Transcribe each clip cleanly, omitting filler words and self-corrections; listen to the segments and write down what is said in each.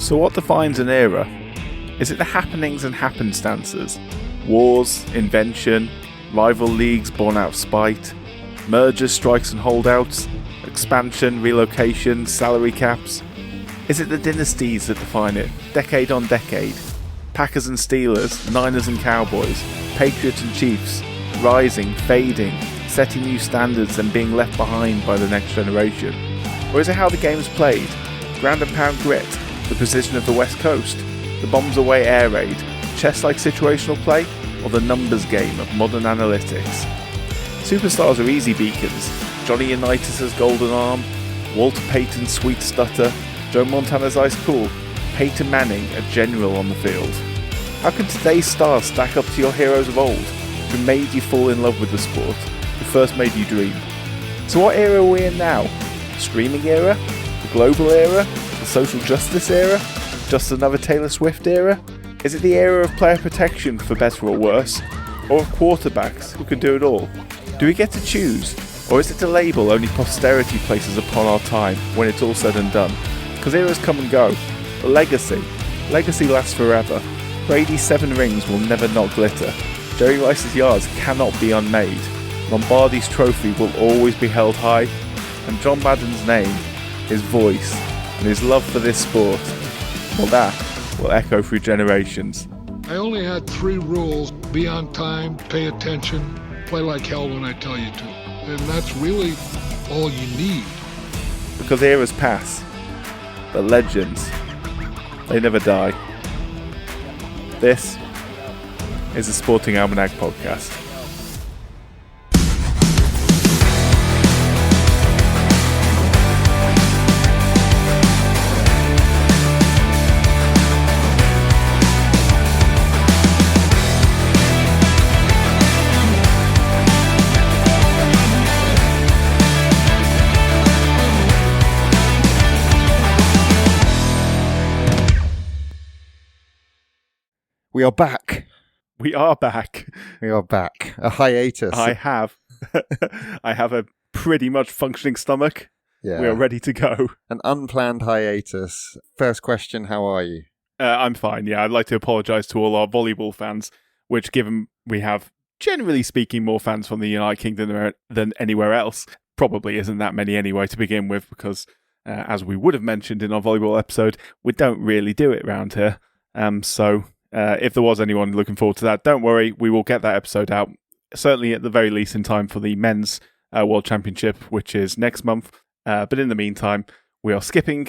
So what defines an era? Is it the happenings and happenstances? Wars, invention, rival leagues born out of spite, mergers, strikes and holdouts, expansion, relocation, salary caps? Is it the dynasties that define it, decade on decade? Packers and Steelers, Niners and Cowboys, Patriots and Chiefs, rising, fading, setting new standards and being left behind by the next generation? Or is it how the game is played? Ground and pound grit, the precision of the West Coast, the bombs away air raid, chess-like situational play, or the numbers game of modern analytics? Superstars are easy beacons. Johnny Unitas' golden arm, Walter Payton's sweet stutter, Joe Montana's ice cool, Peyton Manning a general on the field. How can today's stars stack up to your heroes of old, who made you fall in love with the sport, who first made you dream? So what era are we in now? The streaming era? The global era? The social justice era? Just another Taylor Swift era? Is it the era of player protection, for better or worse? Or of quarterbacks who can do it all? Do we get to choose? Or is it a label only posterity places upon our time when it's all said and done? Because eras come and go. But legacy lasts forever. Brady's 7 rings will never not glitter. Jerry Rice's yards cannot be unmade. Lombardi's trophy will always be held high. And John Madden's name, his voice, and his love for this sport, well, that will echo through generations. I only had 3 rules: be on time, pay attention, play like hell when I tell you to. And that's really all you need. Because eras pass, but legends, they never die. This is the Sporting Almanac Podcast. We are back. We are back. We are back. A hiatus. I have a pretty much functioning stomach. Yeah. We are ready to go. An unplanned hiatus. First question, how are you? I'm fine, yeah. I'd like to apologise to all our volleyball fans, which, given we have, generally speaking, more fans from the United Kingdom than anywhere else, probably isn't that many anyway to begin with, because, as we would have mentioned in our volleyball episode, we don't really do it around here. So if there was anyone looking forward to that, don't worry, we will get that episode out, certainly at the very least in time for the Men's World Championship, which is next month. But in the meantime, we are skipping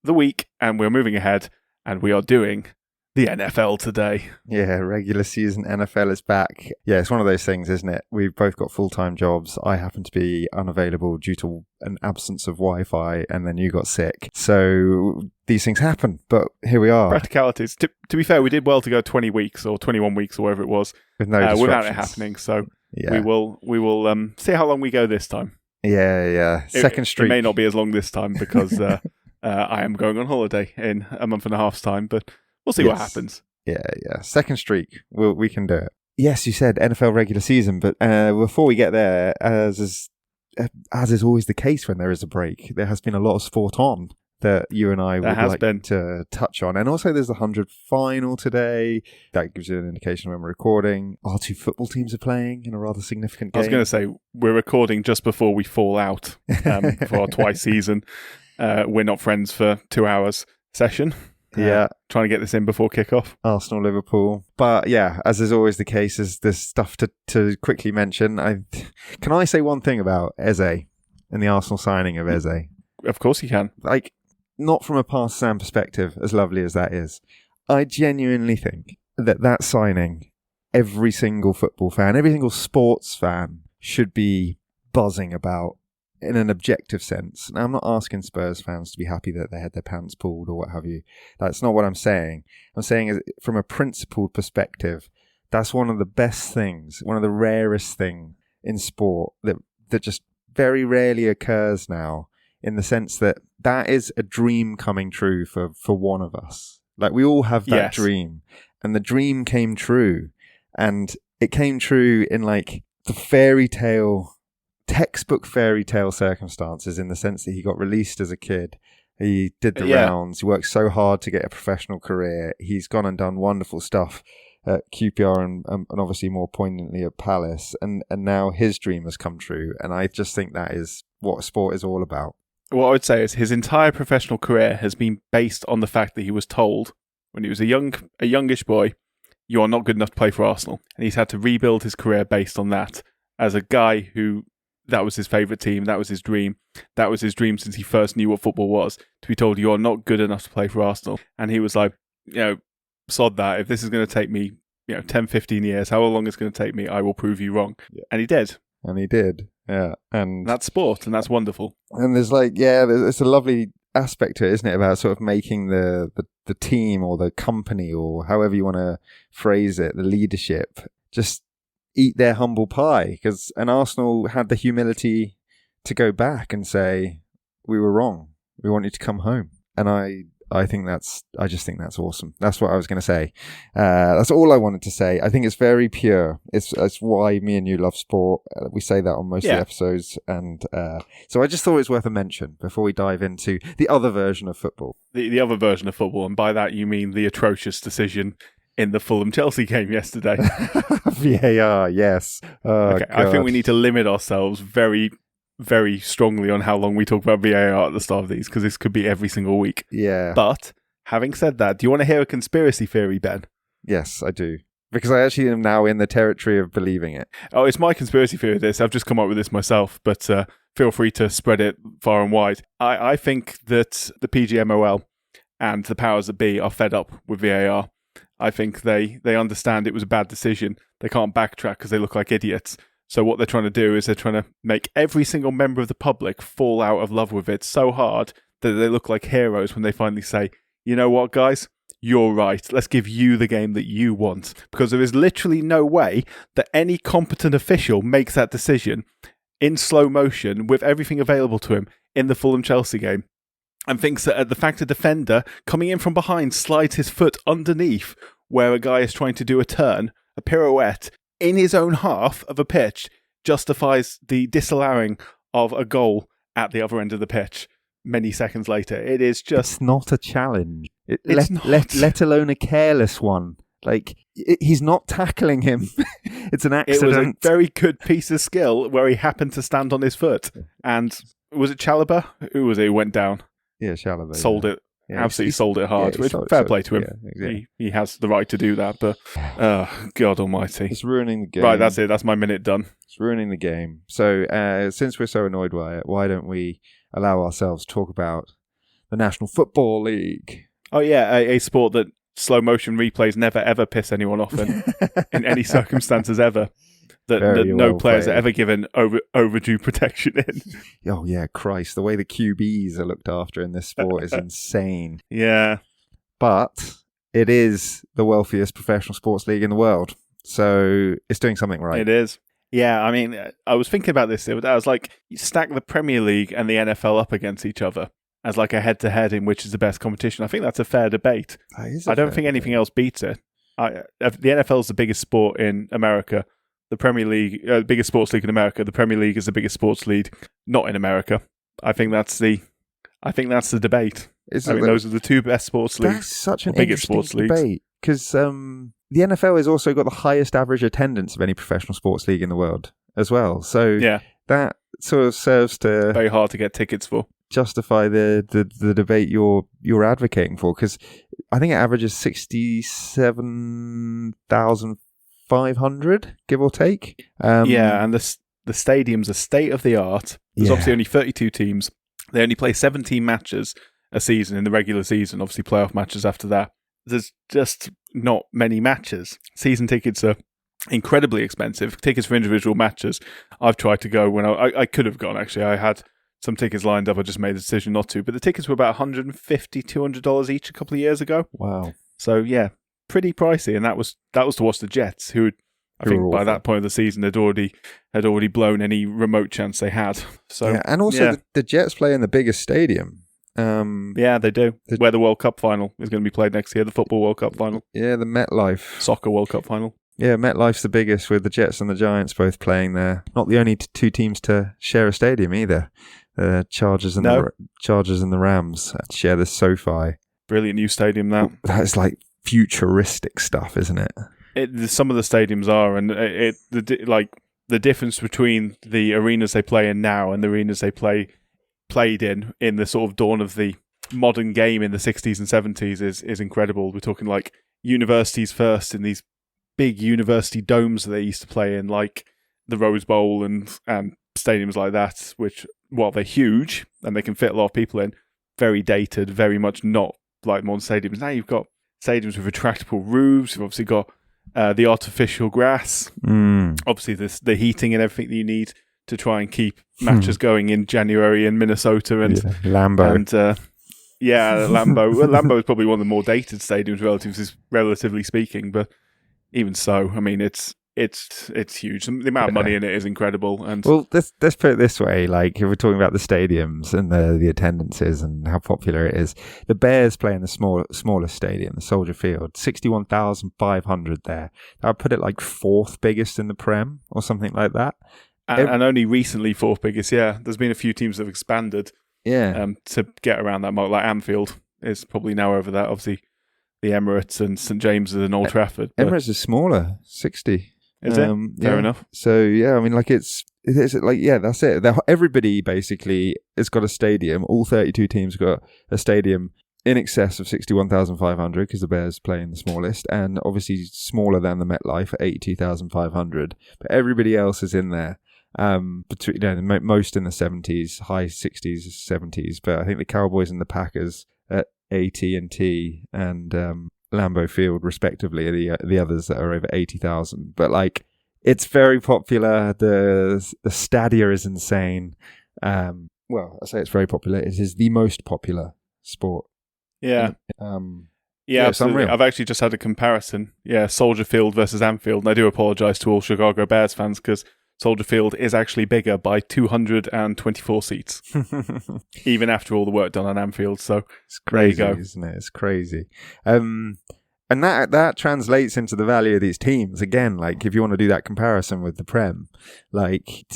the week and we're moving ahead, and we are doing the NFL today. Yeah, regular season NFL is back. Yeah, it's one of those things, isn't it? We've both got full-time jobs. I happen to be unavailable due to an absence of Wi-Fi, and then you got sick. So these things happen, but here we are. Practicalities. To be fair, we did well to go 20 weeks or 21 weeks or whatever it was with no disruptions. Without it happening. So yeah. we will see how long we go this time. Yeah. Second streak. It may not be as long this time because I am going on holiday in a month and a half's time, but we'll see what happens. Yeah. Second streak. We can do it. Yes, you said NFL regular season, but before we get there, as is always the case when there is a break, there has been a lot of sport on that you and I would like to touch on. And also there's the 100th final today. That gives you an indication when we're recording. Our 2 football teams are playing in a rather significant game. I was going to say, we're recording just before we fall out for our twice season. We're not friends for 2 hours session. Yeah. Trying to get this in before kickoff. Arsenal, Liverpool. But yeah, as is always the case, there's stuff to quickly mention. Can I say one thing about Eze and the Arsenal signing of Eze? Of course you can. Not from a partisan perspective, as lovely as that is. I genuinely think that signing, every single football fan, every single sports fan should be buzzing about in an objective sense. Now, I'm not asking Spurs fans to be happy that they had their pants pulled or what have you. That's not what I'm saying. I'm saying from a principled perspective, that's one of the best things, one of the rarest things in sport that just very rarely occurs now, in the sense that is a dream coming true for one of us. We all have that dream, and the dream came true, and it came true in the textbook fairy tale circumstances, in the sense that he got released as a kid He did the rounds. He worked so hard to get a professional career. He's gone and done wonderful stuff at QPR and obviously more poignantly at Palace. And now his dream has come true. And I just think that is what sport is all about. What I would say is his entire professional career has been based on the fact that he was told when he was a youngish boy, you are not good enough to play for Arsenal. And he's had to rebuild his career based on that. As a guy who, that was his favourite team, that was his dream. That was his dream since he first knew what football was, to be told you are not good enough to play for Arsenal. And he was like, sod that. If this is going to take me 10, 15 years, however long it's going to take me, I will prove you wrong. Yeah. And he did. Yeah. And that's sport, and that's wonderful. And there's it's a lovely aspect to it, isn't it, about sort of making the team or the company or however you want to phrase it, the leadership, just eat their humble pie. And Arsenal had the humility to go back and say, we were wrong. We want you to come home. And I just think that's awesome. That's what I was going to say. That's all I wanted to say. I think it's very pure. It's why me and you love sport. We say that on most of the episodes. And so I just thought it was worth a mention before we dive into the other version of football. The other version of football. And by that, you mean the atrocious decision in the Fulham-Chelsea game yesterday. VAR, yes. Okay, I think we need to limit ourselves very, very strongly on how long we talk about VAR at the start of these, because this could be every single week. Yeah. But, having said that, do you want to hear a conspiracy theory, Ben? Yes, I do. Because I actually am now in the territory of believing it. Oh, it's my conspiracy theory, this. I've just come up with this myself, but feel free to spread it far and wide. I think that the PGMOL and the powers that be are fed up with VAR. I think they understand it was a bad decision. They can't backtrack because they look like idiots. So what they're trying to do is they're trying to make every single member of the public fall out of love with it so hard that they look like heroes when they finally say, you know what, guys? You're right. Let's give you the game that you want. Because there is literally no way that any competent official makes that decision in slow motion with everything available to him in the Fulham-Chelsea game and thinks that the fact a defender coming in from behind slides his foot underneath where a guy is trying to do a turn, a pirouette, in his own half of a pitch justifies the disallowing of a goal at the other end of the pitch many seconds later. It is just... It's not a challenge. It's not. Let alone a careless one. He's not tackling him. It's an accident. It was a very good piece of skill where he happened to stand on his foot. And was it Chalobah? Who was it who went down? Yeah, Chalobah. Sold it. Yeah, absolutely sold it hard. Fair play to him. Yeah, exactly. He has the right to do that, but God almighty. It's ruining the game. Right, that's it. That's my minute done. It's ruining the game. So since we're so annoyed by it, why don't we allow ourselves to talk about the National Football League? Oh yeah, a sport that slow motion replays never ever piss anyone off in any circumstances ever. That no players are ever given overdue protection in. Oh yeah, Christ! The way the QBs are looked after in this sport is insane. Yeah, but it is the wealthiest professional sports league in the world, so it's doing something right. It is. Yeah, I mean, I was thinking about this the other day. I was like, you stack the Premier League and the NFL up against each other as like a head-to-head in which is the best competition. I think that's a fair debate. I don't think anything else beats it. The NFL is the biggest sport in America. The Premier League, biggest sports league in America. The Premier League is the biggest sports league not in America. I think that's the debate. Those are the two best sports leagues. That's such an interesting debate because the NFL has also got the highest average attendance of any professional sports league in the world as well. So yeah, that sort of serves to very hard to get tickets for. Justify the debate you're advocating for, because I think it averages 67,500, give or take. Yeah, and the stadiums are state of the art. There's obviously only 32 teams. They only play 17 matches a season in the regular season. Obviously, playoff matches after that. There's just not many matches. Season tickets are incredibly expensive. Tickets for individual matches. I've tried to go when I could have gone. Actually, I had some tickets lined up. I just made the decision not to. But the tickets were about $150, $200 each a couple of years ago. Wow. So yeah, pretty pricey. And that was to watch the Jets, who I think by that point of the season had already blown any remote chance they had. So yeah, and also the Jets play in the biggest stadium. Yeah, they do. Where the World Cup final is going to be played next year, the Football World Cup final. Yeah, the MetLife Soccer World Cup final. Yeah, MetLife's the biggest, with the Jets and the Giants both playing there. Not the only two teams to share a stadium either. Chargers and No. Chargers and the Rams share the SoFi. Brilliant new stadium now. That's like futuristic stuff, isn't it? Some of the stadiums are, and the difference between the arenas they play in now and the arenas they played in the sort of dawn of the modern game in the 60s and 70s is incredible. We're talking like universities first in these big university domes that they used to play in, like the Rose Bowl and stadiums like that, which, while they're huge and they can fit a lot of people in, very dated, very much not like modern stadiums. Now you've got stadiums with retractable roofs. You've obviously got the artificial grass. Obviously, the heating and everything that you need to try and keep matches going in January in Minnesota and Lambeau. And Lambeau. Well, Lambeau is probably one of the more dated stadiums, relatively speaking. But even so, I mean, it's huge. The amount of money in it is incredible. And well, let's put it this way: like, if we're talking about the stadiums and the attendances and how popular it is, the Bears play in the smallest stadium, the Soldier Field, 61,500 there. That would put it like fourth biggest in the Prem or something like that. And only recently fourth biggest. Yeah, there's been a few teams that have expanded. Yeah, to get around that mark, like Anfield is probably now over that. Obviously, the Emirates and St James's and Old Trafford. Emirates is smaller, 60. Is it? Fair enough. So yeah, I mean, like it's like, yeah, that's it. Everybody basically has got a stadium. All 32 teams got a stadium in excess of 61,500 because the Bears play in the smallest, and obviously smaller than the MetLife at 82,500. But everybody else is in there. Between most in the 70s, high 60s, 70s. But I think the Cowboys and the Packers at AT&T and Lambeau Field, respectively, are the others that are over 80,000. But like, it's very popular. The stadia is insane. Well, I say it's very popular. It is the most popular sport. Yeah. Yeah, absolutely. I've actually just had a comparison. Yeah, Soldier Field versus Anfield. And I do apologise to all Chicago Bears fans because Soldier Field is actually bigger by 224 seats, even after all the work done on Anfield. So it's crazy, there you go. Isn't it? It's crazy. And that translates into the value of these teams. Again, like, if you want to do that comparison with the Prem, like,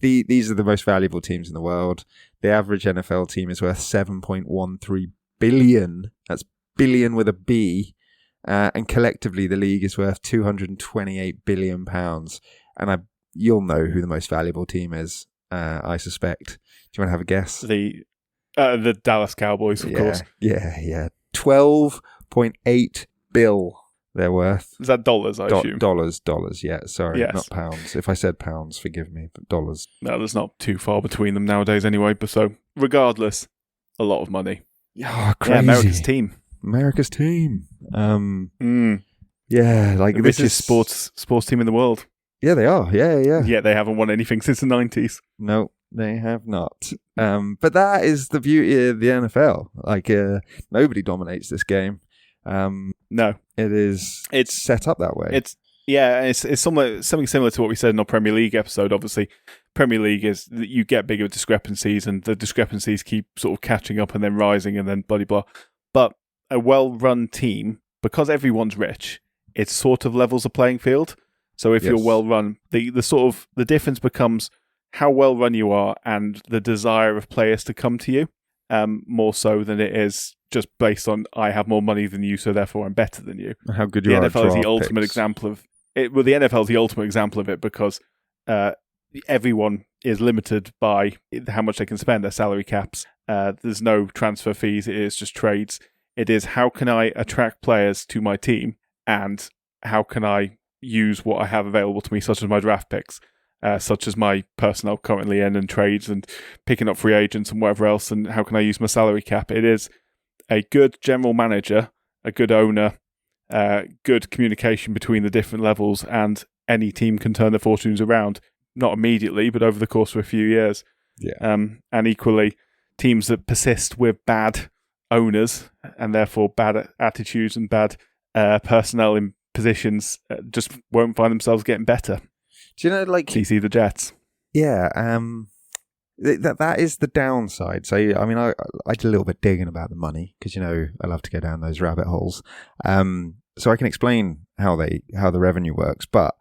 these are the most valuable teams in the world. The average NFL team is worth $7.13 billion. That's billion with a B. And collectively, the league is worth £228 billion. And you'll know who the most valuable team is, I suspect. Do you want to have a guess? The Dallas Cowboys, of course. Yeah. 12.8 bill they're worth. Is that dollars, I assume? Dollars, yeah. Sorry, yes. Not pounds. If I said pounds, forgive me, but dollars. No, there's not too far between them nowadays anyway. But so, regardless, a lot of money. Oh, crazy. Yeah, America's team. Yeah, like the richest sports team in the world. Yeah, they are. Yeah. Yeah, they haven't won anything since the 90s. No, they have not. But that is the beauty of the NFL. Like, nobody dominates this game. No, it's set up that way. It's something similar to what we said in our Premier League episode. Obviously, Premier League is that you get bigger discrepancies, and the discrepancies keep sort of catching up and then rising and then blah blah. But a well-run team, because everyone's rich, it sort of levels the playing field. So if you're well run, the difference becomes how well run you are and the desire of players to come to you, more so than it is just based on I have more money than you, so therefore I'm better than you. How good you are. The NFL is the ultimate example of it. Well, the NFL is the ultimate example of it because everyone is limited by how much they can spend, their salary caps. There's no transfer fees. It is just trades. It is how can I attract players to my team and how can I use what I have available to me, such as my draft picks, such as my personnel currently in and trades and picking up free agents and whatever else, and how can I use my salary cap. It is a good general manager, a good owner, good communication between the different levels, and any team can turn their fortunes around, not immediately, but over the course of a few years. Yeah. And equally, teams that persist with bad owners and therefore bad attitudes and bad personnel in positions just won't find themselves getting better. Do you know, like, CC the Jets? Yeah, that is the downside. So, I mean, I did a little bit digging about the money because, you know, I love to go down those rabbit holes. So I can explain how the revenue works. But,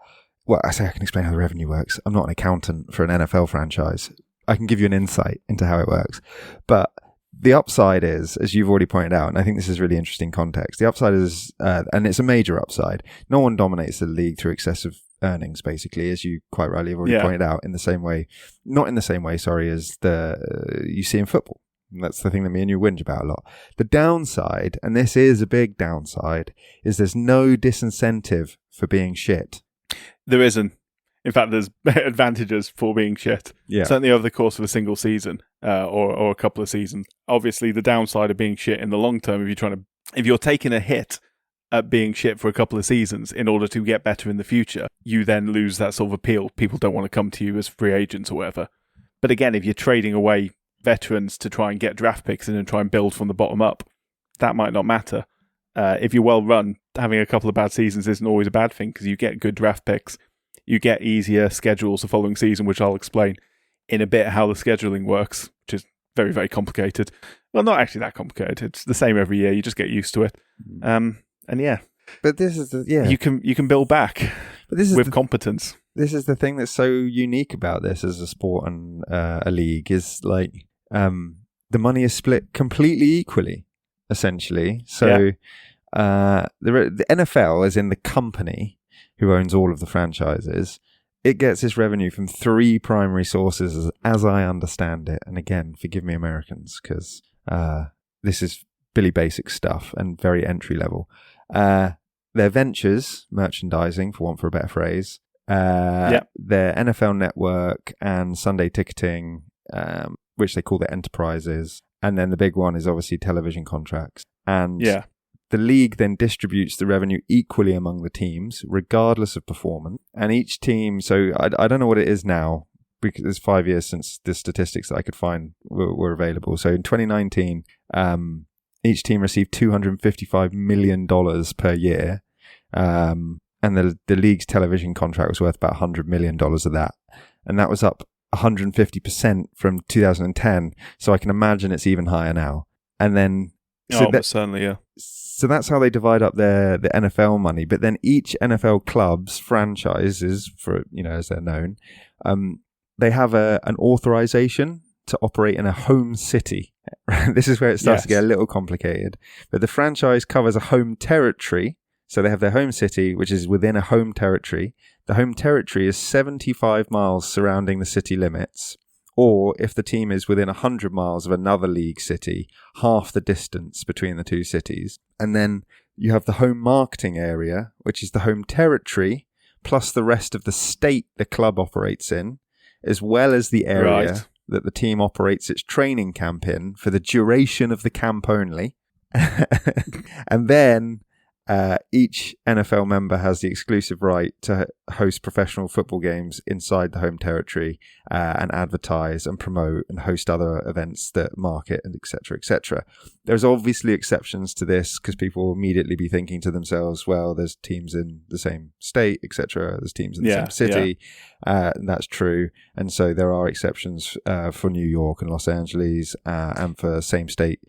well, I say I can explain how the revenue works. I'm not an accountant for an NFL franchise. I can give you an insight into how it works. But the upside is, as you've already pointed out, and I think this is really interesting context, the upside is, and it's a major upside, no one dominates the league through excessive earnings, basically, as you quite rightly have already pointed out, not in the same way, as you see in football. And that's the thing that me and you whinge about a lot. The downside, and this is a big downside, is there's no disincentive for being shit. There isn't. In fact, there's advantages for being shit. Yeah. Certainly over the course of a single season or a couple of seasons. Obviously, the downside of being shit in the long term, if you're taking a hit at being shit for a couple of seasons in order to get better in the future, you then lose that sort of appeal. People don't want to come to you as free agents or whatever. But again, if you're trading away veterans to try and get draft picks in and try and build from the bottom up, that might not matter. If you're well run, having a couple of bad seasons isn't always a bad thing because you get good draft picks. You get easier schedules the following season, which I'll explain in a bit how the scheduling works, which is very, very complicated. Well, not actually that complicated. It's the same every year. You just get used to it. And yeah. But this is you can build back with competence. This is the thing that's so unique about this as a sport and a league is like the money is split completely equally, essentially. So the NFL, as in the company who owns all of the franchises, it gets its revenue from three primary sources, as I understand it. And again, forgive me, Americans, because this is Billy Basic stuff and very entry level. Their ventures, merchandising, for want for a better phrase, their NFL network and Sunday ticketing, which they call their enterprises. And then the big one is obviously television contracts. And the league then distributes the revenue equally among the teams, regardless of performance. And each team, so I don't know what it is now, because it's 5 years since the statistics that I could find were available. So in 2019, each team received $255 million per year. And the league's television contract was worth about $100 million of that. And that was up 150% from 2010. So I can imagine it's even higher now. And then... certainly, yeah. So that's how they divide up the NFL money. But then each NFL club's franchises, for as they're known, they have an authorization to operate in a home city. This is where it starts to get a little complicated. But the franchise covers a home territory. So they have their home city, which is within a home territory. The home territory is 75 miles surrounding the city limits. Or if the team is within 100 miles of another league city, half the distance between the two cities. And then you have the home marketing area, which is the home territory, plus the rest of the state the club operates in, as well as the area that the team operates its training camp in for the duration of the camp only. And then each NFL member has the exclusive right to host professional football games inside the home territory and advertise and promote and host other events that market and etc. etc. There's obviously exceptions to this because people will immediately be thinking to themselves, well, there's teams in the same state, etc. There's teams in the same city. And that's true. And so there are exceptions for New York and Los Angeles and for same state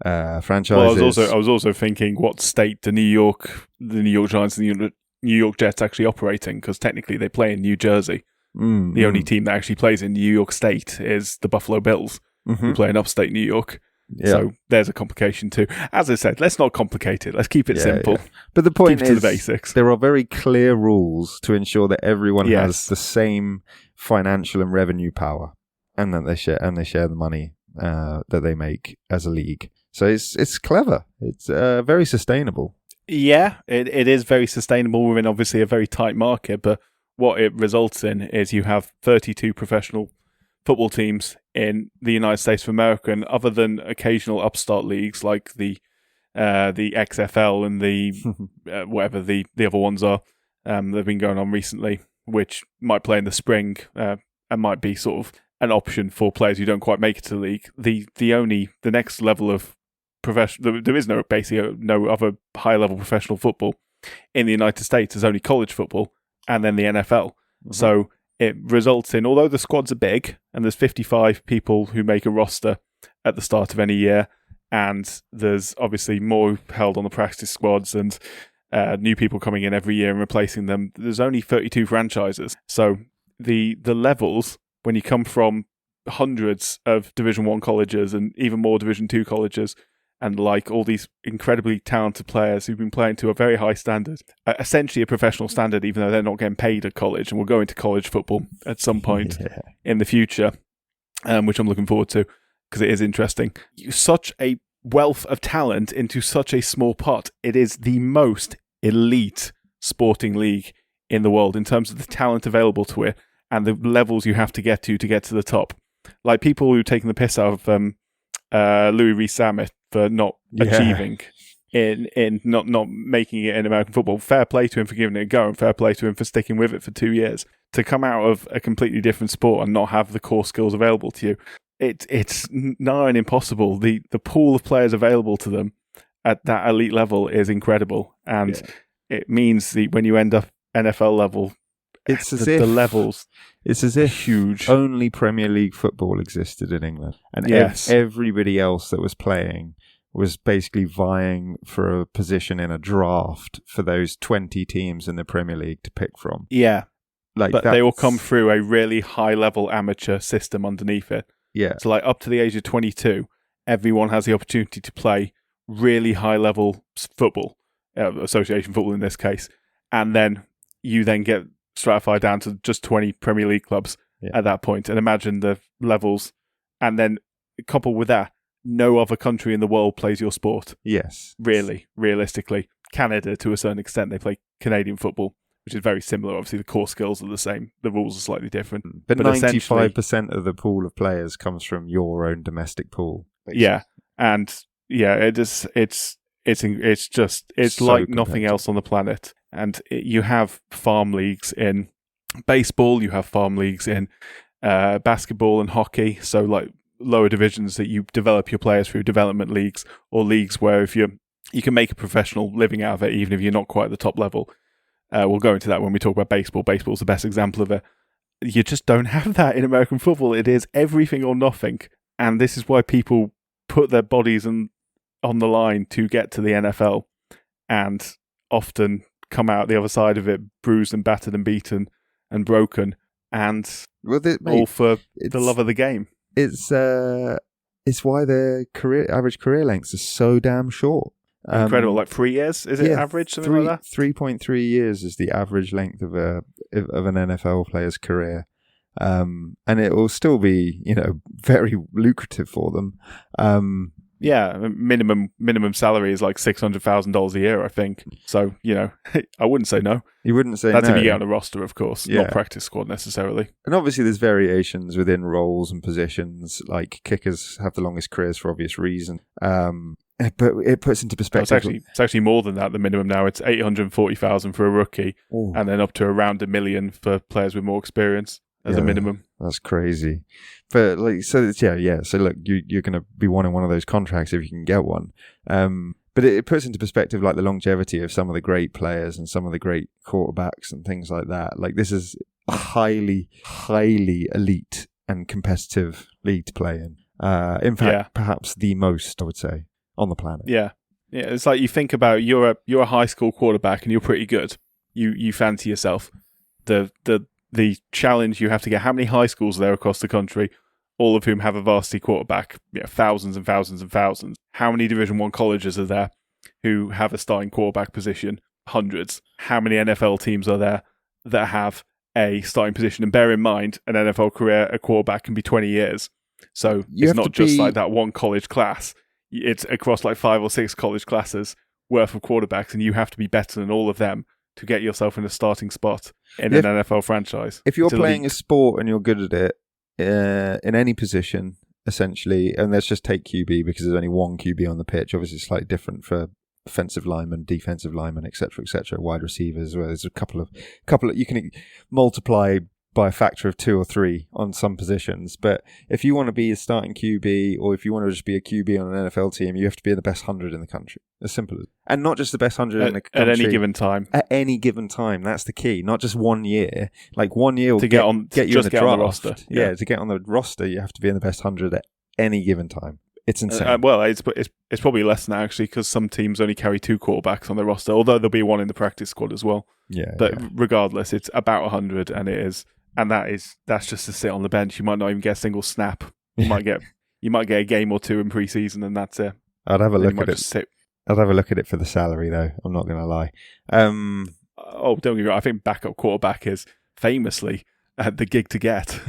franchises. Well, I was also thinking what state the New York Giants and the New York Jets actually operate in, because technically they play in New Jersey. The only team that actually plays in New York State is the Buffalo Bills, who play in upstate New York. Yeah. So there's a complication too. As I said, let's not complicate it. Let's keep it simple. Yeah. But the point is, to the basics. There are very clear rules to ensure that everyone has the same financial and revenue power, and that they share the money that they make as a league. So it's clever. It's very sustainable. Yeah, it is very sustainable within obviously a very tight market. But what it results in is you have 32 professional football teams in the United States of America, and other than occasional upstart leagues like the XFL and the whatever the other ones are that have been going on recently, which might play in the spring and might be sort of an option for players who don't quite make it to the league. The next level of professional, there is basically no other high level professional football in the United States. There's only college football and then the NFL. So it results in, although the squads are big and there's 55 people who make a roster at the start of any year, and there's obviously more held on the practice squads and new people coming in every year and replacing them, there's only 32 franchises. So the levels, when you come from hundreds of Division 1 colleges and even more Division 2 colleges, and like all these incredibly talented players who've been playing to a very high standard, essentially a professional standard, even though they're not getting paid at college, and will go into college football at some point in the future, which I'm looking forward to because it is interesting. Such a wealth of talent into such a small pot. It is the most elite sporting league in the world in terms of the talent available to it and the levels you have to get to the top. Like people who are taking the piss out of Louis Rees-Zammit for not achieving in not making it in American football. Fair play to him for giving it a go, and fair play to him for sticking with it for 2 years. To come out of a completely different sport and not have the core skills available to you, it's nigh on impossible. The pool of players available to them at that elite level is incredible, and it means that when you end up NFL level, it's as the levels. It's as if huge. Only Premier League football existed in England, and everybody else that was playing was basically vying for a position in a draft for those 20 teams in the Premier League to pick from. Yeah, but they all come through a really high-level amateur system underneath it. Yeah. So like up to the age of 22, everyone has the opportunity to play really high-level football, association football in this case, and then you then get stratified down to just 20 Premier League clubs at that point. And imagine the levels, and then coupled with that, no other country in the world plays your sport. Yes. Really, realistically. Canada, to a certain extent, they play Canadian football, which is very similar. Obviously, the core skills are the same. The rules are slightly different. But 95% of the pool of players comes from your own domestic pool. Basically. Yeah. And it's so like nothing else on the planet. And you have farm leagues in baseball, you have farm leagues in basketball and hockey. So like lower divisions that you develop your players through, development leagues, or leagues where if you can make a professional living out of it, even if you're not quite at the top level. We'll go into that when we talk about baseball. Baseball's the best example of it. You just don't have that in American football. It is everything or nothing. And this is why people put their bodies on the line to get to the NFL, and often come out the other side of it bruised and battered and beaten and broken, and all for the love of the game. It's why their average career lengths are so damn short. Incredible, like 3 years, is it average? Something like that. 3.3 years is the average length of an NFL player's career, and it will still be very lucrative for them. Minimum salary is like $600,000 a year, I think. So I wouldn't say no. You wouldn't say that's no. If you get on a roster, of course, not practice squad necessarily. And obviously, there's variations within roles and positions. Like kickers have the longest careers for obvious reason. But it puts into perspective. It's actually more than that. The minimum now, it's $840,000 for a rookie, and then up to around $1 million for players with more experience as a minimum. That's crazy. But So look, you're going to be wanting one of those contracts if you can get one. But it puts into perspective like the longevity of some of the great players and some of the great quarterbacks and things like that. Like this is a highly, highly elite and competitive league to play in. In fact, perhaps the most, I would say, on the planet. Yeah. It's like you think about you're a high school quarterback and you're pretty good. You fancy yourself. The challenge you have to get. How many high schools are there across the country, all of whom have a varsity quarterback? Thousands and thousands and thousands. How many Division 1 colleges are there who have a starting quarterback position? Hundreds. How many NFL teams are there that have a starting position? And bear in mind, an NFL career, a quarterback can be 20 years. So it's not just like that one college class. It's across like 5 or 6 college classes worth of quarterbacks, and you have to be better than all of them to get yourself in a starting spot in an NFL franchise. If you're playing a sport and you're good at it, in any position, essentially, and let's just take QB because there's only one QB on the pitch. Obviously, it's slightly different for offensive linemen, defensive linemen, etc., wide receivers, where there's a couple of you can multiply by a factor of 2 or 3 on some positions. But if you want to be a starting QB, or if you want to just be a QB on an NFL team, you have to be in the best 100 in the country. As simple as, and not just the best 100 in the country. At any given time. At any given time. That's the key. Not just 1 year. Like 1 year will get you in the draft. On the roster. Yeah, to get on the roster, you have to be in the best 100 at any given time. It's insane. Well, it's probably less than that, actually, because some teams only carry 2 quarterbacks on their roster, although there'll be one in the practice squad as well. Yeah. But regardless, it's about 100, and it is and that's just to sit on the bench. You might not even get a single snap. You might get a game or two in pre-season, and that's it. I'd have a look at it. I'd have a look at it for the salary, though. I'm not going to lie. Don't get me wrong. I think backup quarterback is famously the gig to get.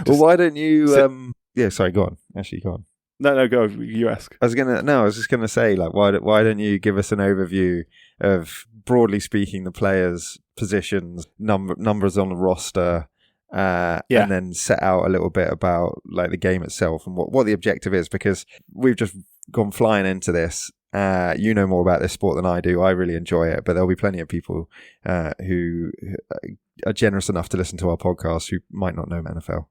Well, why don't you? Yeah, sorry. Go on. Actually, go on. No, go. You ask. I was just gonna say, like, why don't you give us an overview of, broadly speaking, the players' positions, numbers on the roster, and then set out a little bit about like the game itself and what the objective is, because we've just gone flying into this. You know more about this sport than I do. I really enjoy it, but there'll be plenty of people who are generous enough to listen to our podcast who might not know NFL.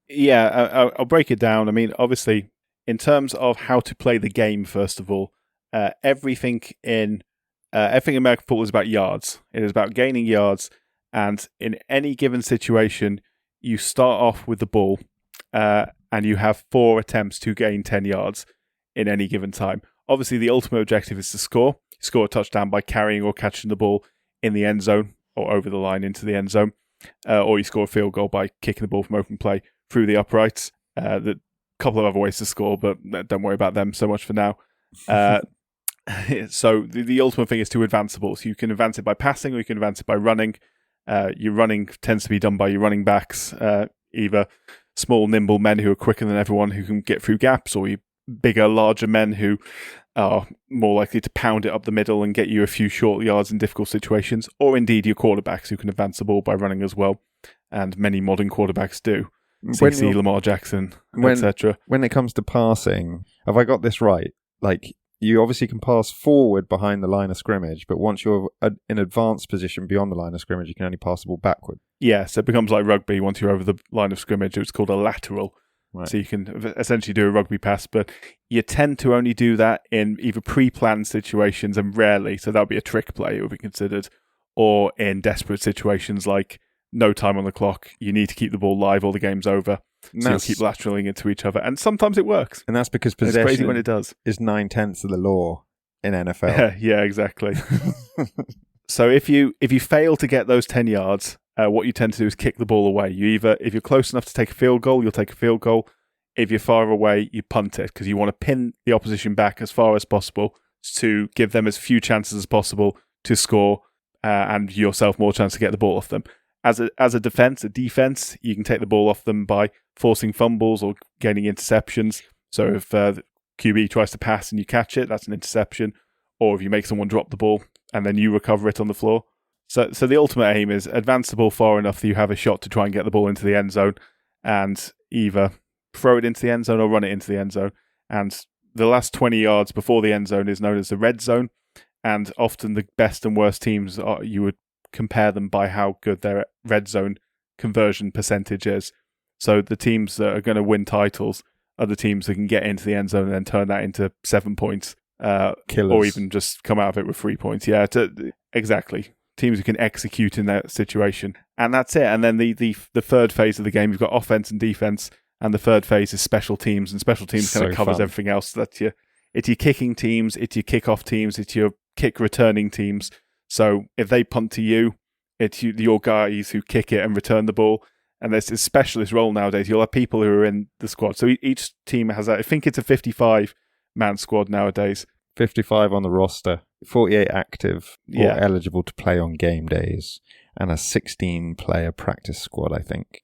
Yeah, I'll break it down. I mean, obviously, in terms of how to play the game, first of all, everything in American football is about yards. It is about gaining yards, and in any given situation, you start off with the ball, and you have 4 attempts to gain 10 yards in any given time. Obviously, the ultimate objective is to score. You score a touchdown by carrying or catching the ball in the end zone or over the line into the end zone, or you score a field goal by kicking the ball from open play through the uprights. The couple of other ways to score, but don't worry about them so much for now. So the ultimate thing is to advance the ball. So you can advance it by passing, or you can advance it by running. Your running tends to be done by your running backs, either small, nimble men who are quicker than everyone who can get through gaps, or you bigger, larger men who are more likely to pound it up the middle and get you a few short yards in difficult situations, or indeed your quarterbacks who can advance the ball by running as well, and many modern quarterbacks do. CC, Lamar Jackson, etc. When it comes to passing, have I got this right? Like, you obviously can pass forward behind the line of scrimmage, but once you're in advanced position beyond the line of scrimmage, you can only pass the ball backward. Yeah, so it becomes like rugby. Once you're over the line of scrimmage, it's called a lateral. Right. So you can essentially do a rugby pass, but you tend to only do that in either pre-planned situations, and rarely, so that would be a trick play, it would be considered, or in desperate situations like no time on the clock, you need to keep the ball live or the game's over. So you'll keep lateraling into each other, and sometimes it works. And that's because possession it's crazy when it does. Is 9/10 of the law in NFL. Yeah, exactly. So if you fail to get those 10 yards, what you tend to do is kick the ball away. If you're close enough to take a field goal, you'll take a field goal. If you're far away, you punt it, because you want to pin the opposition back as far as possible to give them as few chances as possible to score, and yourself more chance to get the ball off them. As a defense, you can take the ball off them by forcing fumbles or gaining interceptions. So if the QB tries to pass and you catch it, that's an interception. Or if you make someone drop the ball and then you recover it on the floor. So the ultimate aim is advance the ball far enough that you have a shot to try and get the ball into the end zone, and either throw it into the end zone or run it into the end zone. And the last 20 yards before the end zone is known as the red zone. And often the best and worst teams you would compare them by how good their red zone conversion percentage is. So the teams that are going to win titles are the teams that can get into the end zone and then turn that into 7 points, or even just come out of it with 3 points. Yeah, exactly. Teams who can execute in that situation, and that's it. And then the third phase of the game, you've got offense and defense, and the third phase is special teams, and special teams kind of covers everything else. It's your kicking teams, it's your kickoff teams, it's your kick returning teams. So if they punt to you, it's your guys who kick it and return the ball. And there's this specialist role nowadays. You'll have people who are in the squad. So each team has I think it's a 55-man squad nowadays. 55 on the roster, 48 active or eligible to play on game days, and a 16-player practice squad, I think.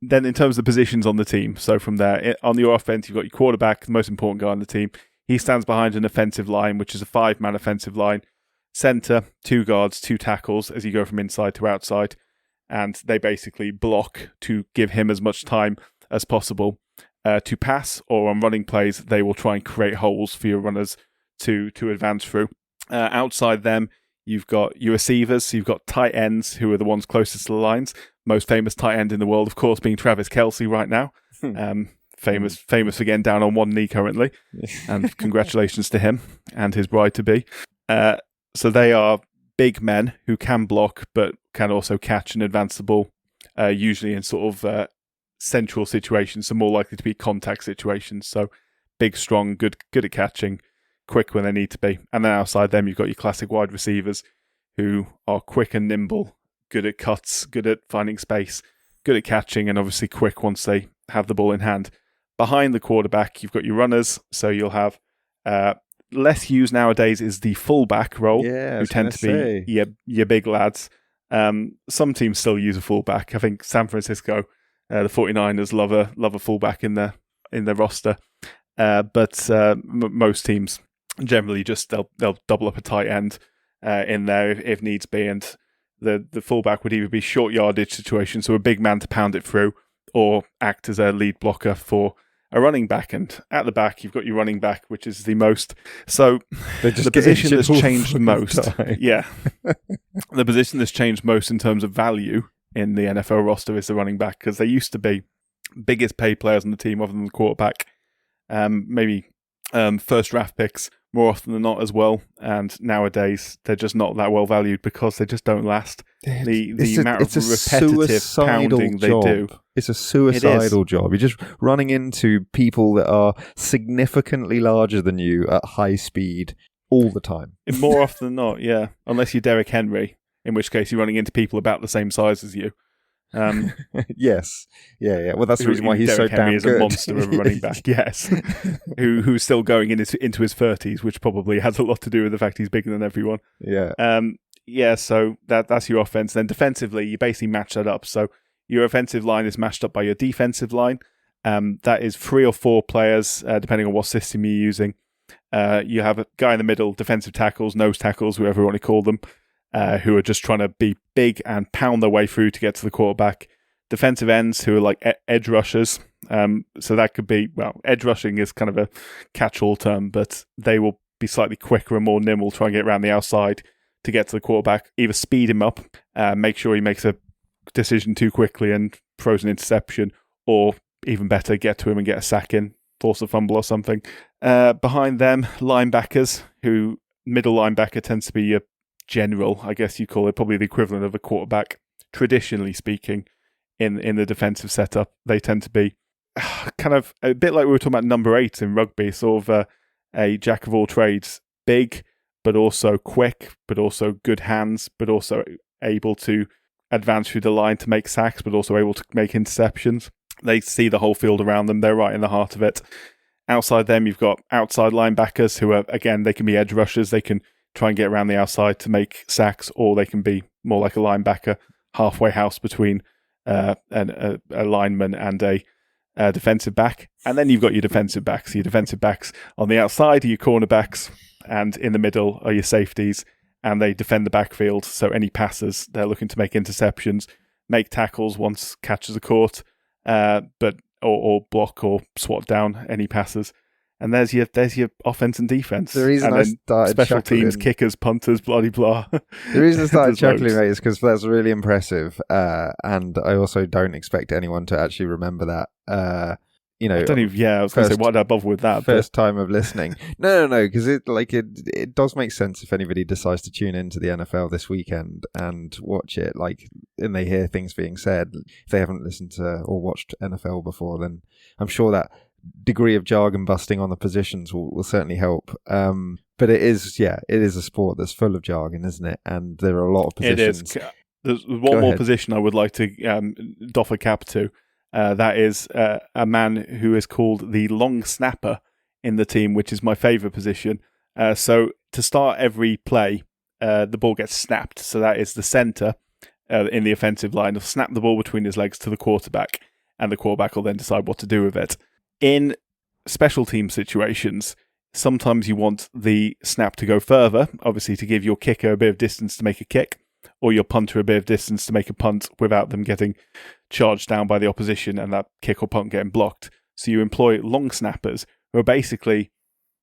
Then in terms of the positions on the team, so from there, on your offense, you've got your quarterback, the most important guy on the team. He stands behind an offensive line, which is a 5-man offensive line. Center, 2 guards, 2 tackles as you go from inside to outside. And they basically block to give him as much time as possible to pass, or on running plays, they will try and create holes for your runners to advance through. Outside them, you've got your receivers, so you've got tight ends who are the ones closest to the lines. Most famous tight end in the world, of course, being Travis Kelce right now. Famous for getting down on one knee currently. And congratulations to him and his bride-to-be. So they are big men who can block, but can also catch and advance the ball, usually in sort of central situations, so more likely to be contact situations. So big, strong, good at catching, quick when they need to be. And then outside them, you've got your classic wide receivers who are quick and nimble, good at cuts, good at finding space, good at catching, and obviously quick once they have the ball in hand. Behind the quarterback, you've got your runners, so you'll have less used nowadays is the fullback role, who tend to be your big lads. Some teams still use a fullback. I think San Francisco, the 49ers love a fullback in their roster, but most teams generally just they'll double up a tight end in there if needs be, and the fullback would either be short yardage situation, so a big man to pound it through, or act as a lead blocker for a running back. And at the back, you've got your running back, which is the most. So the position that's changed most, the position that's changed most in terms of value in the NFL roster is the running back, because they used to be biggest paid players on the team other than the quarterback. Maybe first draft picks more often than not as well, and nowadays they're just not that well valued because they just don't last. The amount of repetitive pounding they do. It's a suicidal job. You're just running into people that are significantly larger than you at high speed all the time. More often than not, yeah. Unless you're Derrick Henry, in which case you're running into people about the same size as you. Yes. Yeah. Well, that's the reason why he's Derrick so Henry damn is good. a monster of a running back, yes. Who's still going into his 30s, which probably has a lot to do with the fact he's bigger than everyone. Yeah. So that's your offense. Then defensively, you basically match that up. So your offensive line is matched up by your defensive line. That is 3 or 4 players, depending on what system you're using. You have a guy in the middle, defensive tackles, nose tackles, whoever you want to call them, who are just trying to be big and pound their way through to get to the quarterback. Defensive ends who are like edge rushers. So that could be, edge rushing is kind of a catch-all term, but they will be slightly quicker and more nimble, try and get around the outside to get to the quarterback, either speed him up, make sure he makes a decision too quickly and throws an interception, or even better, get to him and get a sack in, force a fumble or something. Behind them, linebackers, who middle linebacker tends to be your general, I guess you call it, probably the equivalent of a quarterback, traditionally speaking, in the defensive setup. They tend to be kind of a bit like we were talking about number 8 in rugby, sort of a jack of all trades, big, but also quick, but also good hands, but also able to advance through the line to make sacks, but also able to make interceptions. They see the whole field around them. They're right in the heart of it. Outside them, you've got outside linebackers who are, again, they can be edge rushers. They can try and get around the outside to make sacks, or they can be more like a linebacker, halfway house between a lineman and a defensive back. And then you've got your defensive backs. Your defensive backs on the outside are your cornerbacks, and in the middle are your safeties, and they defend the backfield. So any passers, they're looking to make interceptions, make tackles once catches are caught, or block or swat down any passers. And there's your offense and defense. The reason and I started special chuckling, teams, kickers, punters, blah blah. The reason I started There's chuckling, loads. mate, is because that's really impressive, and I also don't expect anyone to actually remember that. I don't even. I was going to say, why did I bother with that? First time of listening. No, because it does make sense if anybody decides to tune into the NFL this weekend and watch it, and they hear things being said. If they haven't listened to or watched NFL before, then I'm sure that degree of jargon busting on the positions will certainly help. But it is a sport that's full of jargon, isn't it? And there are a lot of positions. It is. There's one more position I would like to doff a cap to. That is a man who is called the long snapper in the team, which is my favourite position. So to start every play, the ball gets snapped. So that is the centre in the offensive line will snap the ball between his legs to the quarterback, and the quarterback will then decide what to do with it. In special team situations, sometimes you want the snap to go further, obviously to give your kicker a bit of distance to make a kick, or your punter a bit of distance to make a punt without them getting charged down by the opposition and that kick or punt getting blocked. So you employ long snappers, who are basically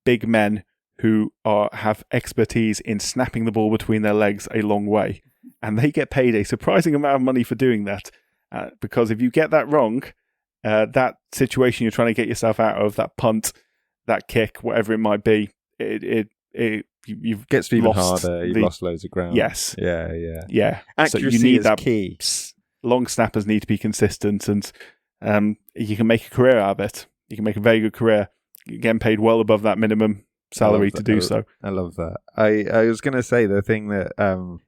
big men who have expertise in snapping the ball between their legs a long way. And they get paid a surprising amount of money for doing that. Because if you get that wrong, that situation you're trying to get yourself out of, that punt, that kick, whatever it might be, you've gets even lost harder. You've lost loads of ground. Yes. Yeah. So Accuracy you need is that key. Long snappers need to be consistent, and you can make a career out of it. You can make a very good career. You're getting paid well above that minimum salary to do so. I love that. I was going to say the thing that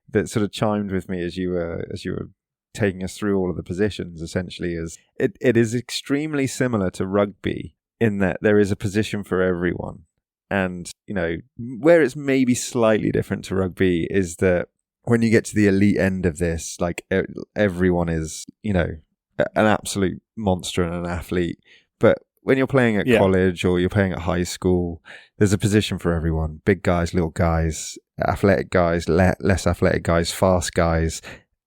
that sort of chimed with me as you were taking us through all of the positions. Essentially, is it is extremely similar to rugby in that there is a position for everyone, and where it's maybe slightly different to rugby is that when you get to the elite end of this, like everyone is an absolute monster and an athlete, but when you're playing at college or you're playing at high school, there's a position for everyone. Big guys, little guys, athletic guys, less athletic guys, fast guys,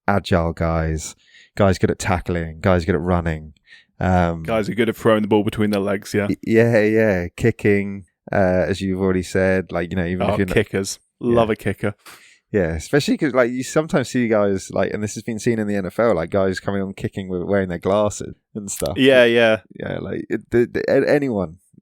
agile guys good at tackling, guys good at running. Guys are good at throwing the ball between their legs, Yeah. Kicking, as you've already said, even if you're kickers. Love a kicker. Yeah, especially because you sometimes see guys and this has been seen in the NFL, guys coming on kicking with wearing their glasses and stuff. Yeah.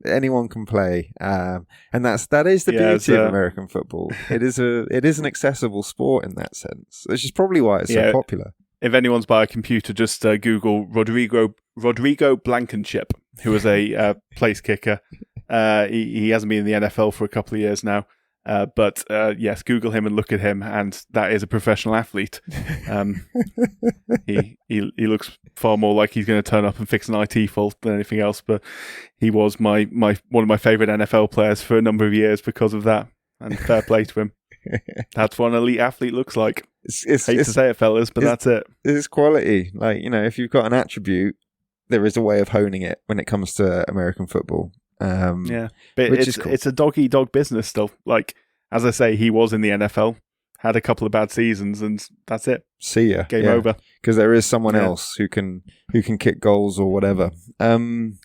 Anyone can play, and that is the beauty of American football. It is an accessible sport in that sense, which is probably why it's so popular. If anyone's by a computer, just Google Rodrigo Blankenship, who was a place kicker. He hasn't been in the NFL for a couple of years now. But yes, Google him and look at him, and that is a professional athlete. He looks far more like he's going to turn up and fix an IT fault than anything else. But he was one of my favourite NFL players for a number of years because of that. And fair play to him. That's what an elite athlete looks like. Hate to say it, fellas, but that's it. It's quality. If you've got an attribute, there is a way of honing it when it comes to American football. But it's a dog-eat-dog business still. As I say, he was in the NFL, had a couple of bad seasons, and that's it. See ya. Game over. Because there is someone else who can kick goals or whatever. I mean,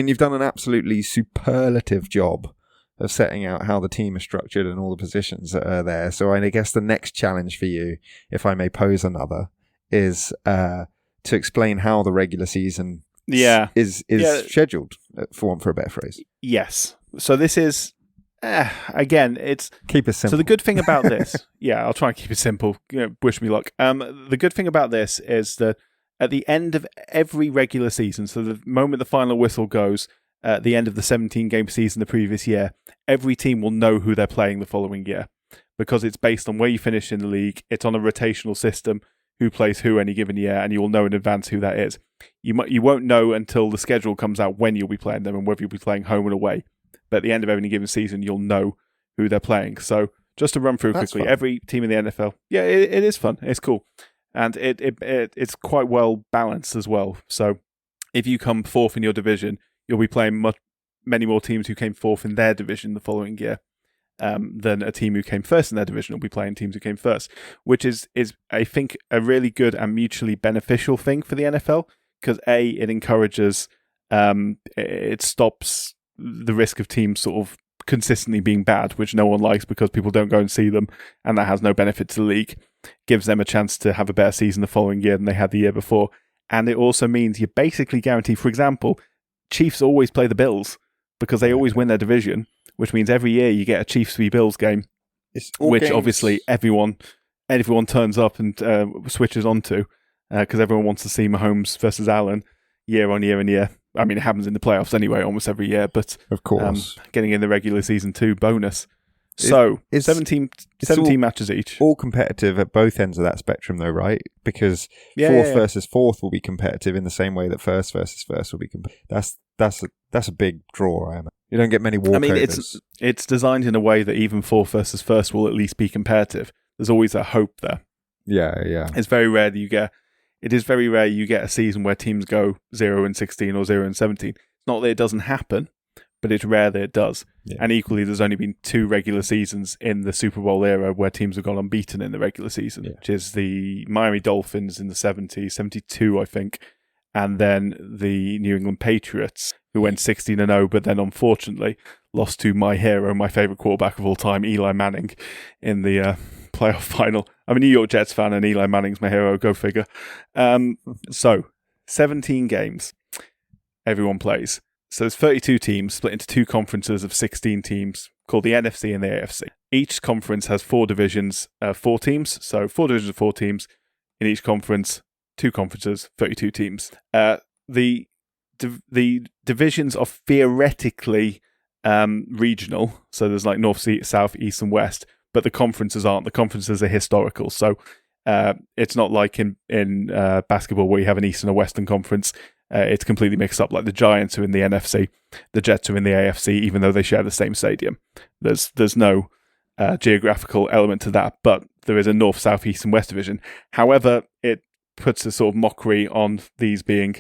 you've done an absolutely superlative job of setting out how the team is structured and all the positions that are there. So I guess the next challenge for you, if I may pose another, is to explain how the regular season is scheduled, for a better phrase. Yes. So this is, again, it's... Keep it simple. So the good thing about this... I'll try and keep it simple. Wish me luck. The good thing about this is that at the end of every regular season, so the moment the final whistle goes, at the end of the 17-game season the previous year, every team will know who they're playing the following year because it's based on where you finish in the league. It's on a rotational system, who plays who any given year, and you will know in advance who that is. You won't know until the schedule comes out when you'll be playing them and whether you'll be playing home and away. But at the end of any given season, you'll know who they're playing. So just to run through quickly, every team in the NFL, it is fun. It's cool. And it's quite well balanced as well. So if you come fourth in your division, you'll be playing many more teams who came fourth in their division the following year. Than a team who came first in their division will be playing teams who came first, which is I think a really good and mutually beneficial thing for the NFL because it encourages, it stops the risk of teams sort of consistently being bad, which no one likes because people don't go and see them, and that has no benefit to the league. Gives them a chance to have a better season the following year than they had the year before, and it also means you're basically guaranteed. For example, Chiefs always play the Bills because they always win their division. Which means every year you get a Chiefs v Bills game, which games. Obviously everyone turns up and switches onto because everyone wants to see Mahomes versus Allen year on year and year. I mean, it happens in the playoffs anyway, almost every year, but of course, getting in the regular season too, bonus. So 17 matches each. All competitive at both ends of that spectrum, though, right? Because fourth versus fourth will be competitive in the same way that first versus first will be competitive. That's a big draw, I imagine. You don't get many walkovers. I mean, it's designed in a way that even fourth versus first will at least be competitive. There's always a hope there. Yeah. It's very rare that you get. It is very rare you get a season where teams go 0-16 or 0-17. It's not that it doesn't happen, but it's rare that it does. Yeah. And equally, there's only been 2 regular seasons in the Super Bowl era where teams have gone unbeaten in the regular season, which is the Miami Dolphins in the 70s, 72, I think, and then the New England Patriots, who went 16-0, but then unfortunately lost to my hero, my favourite quarterback of all time, Eli Manning, in the playoff final. I'm a New York Jets fan, and Eli Manning's my hero, go figure. So, 17 games, everyone plays. So there's 32 teams split into 2 conferences of 16 teams called the NFC and the AFC. Each conference has 4 divisions, 4 teams. So 4 divisions of 4 teams in each conference, 2 conferences, 32 teams. The divisions are theoretically regional. So there's like north, south, east, and west. But the conferences aren't. The conferences are historical. So it's not like in basketball where you have an Eastern or Western conference. It's completely mixed up. Like the Giants are in the NFC, the Jets are in the AFC, even though they share the same stadium. There's no geographical element to that, but there is a north, south, east, and west division. However, it puts a sort of mockery on these being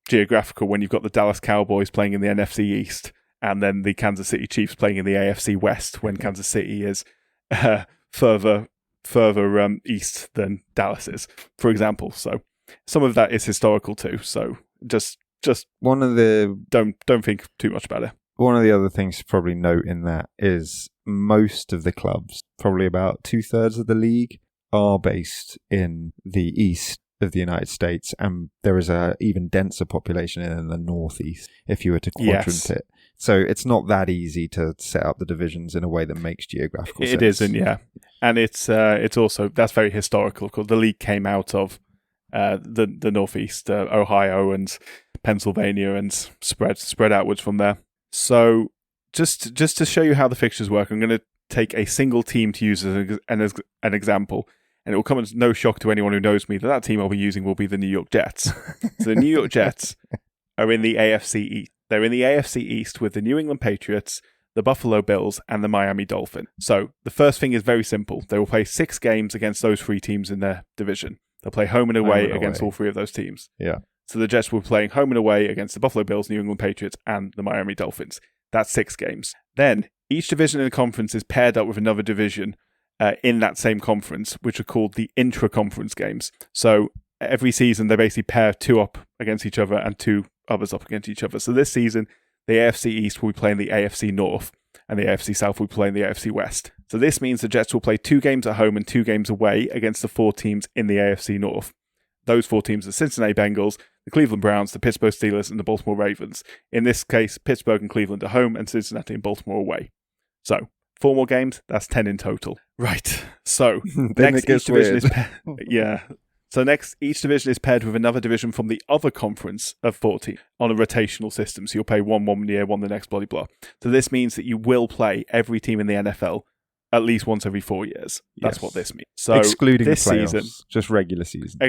geographical when you've got the Dallas Cowboys playing in the NFC East and then the Kansas City Chiefs playing in the AFC West when Kansas City is further east than Dallas is, for example. So some of that is historical too. So just one of the don't think too much about it. One of the other things to probably note in that is most of the clubs, probably about 2/3 of the league, are based in the east of the United States, and there is a even denser population in the northeast if you were to quadrant it. So it's not that easy to set up the divisions in a way that makes geographical sense. It isn't, yeah. And it's also, that's very historical, because the league came out of the northeast, Ohio and Pennsylvania, and spread outwards from there. So just to show you how the fixtures work, I'm going to take a single team to use as an example, and it will come as no shock to anyone who knows me that team I'll be using will be the New York Jets. So the New York Jets are in the AFC East. They're in the AFC East with the New England Patriots, the Buffalo Bills, and the Miami Dolphins. So the first thing is very simple. They will play 6 games against those 3 teams in their division. They'll play home and away against all 3 of those teams. Yeah. So the Jets will be playing home and away against the Buffalo Bills, New England Patriots, and the Miami Dolphins. That's 6 games. Then each division in the conference is paired up with another division in that same conference, which are called the intra-conference games. So every season they basically pair 2 up against each other and 2 others up against each other. So this season, the AFC East will be playing the AFC North, and the AFC South will be playing the AFC West. So this means the Jets will play 2 games at home and 2 games away against the 4 teams in the AFC North. Those 4 teams are Cincinnati Bengals, the Cleveland Browns, the Pittsburgh Steelers, and the Baltimore Ravens. In this case, Pittsburgh and Cleveland are home, and Cincinnati and Baltimore away. So 4 more games, that's 10 in total. Right. So next, each division is So next, each division is paired with another division from the other conference of 40 on a rotational system. So you'll play one year, one the next, blah, blah, blah. So this means that you will play every team in the NFL at least once every 4 years. That's what this means. So excluding this the playoffs, season, just regular season.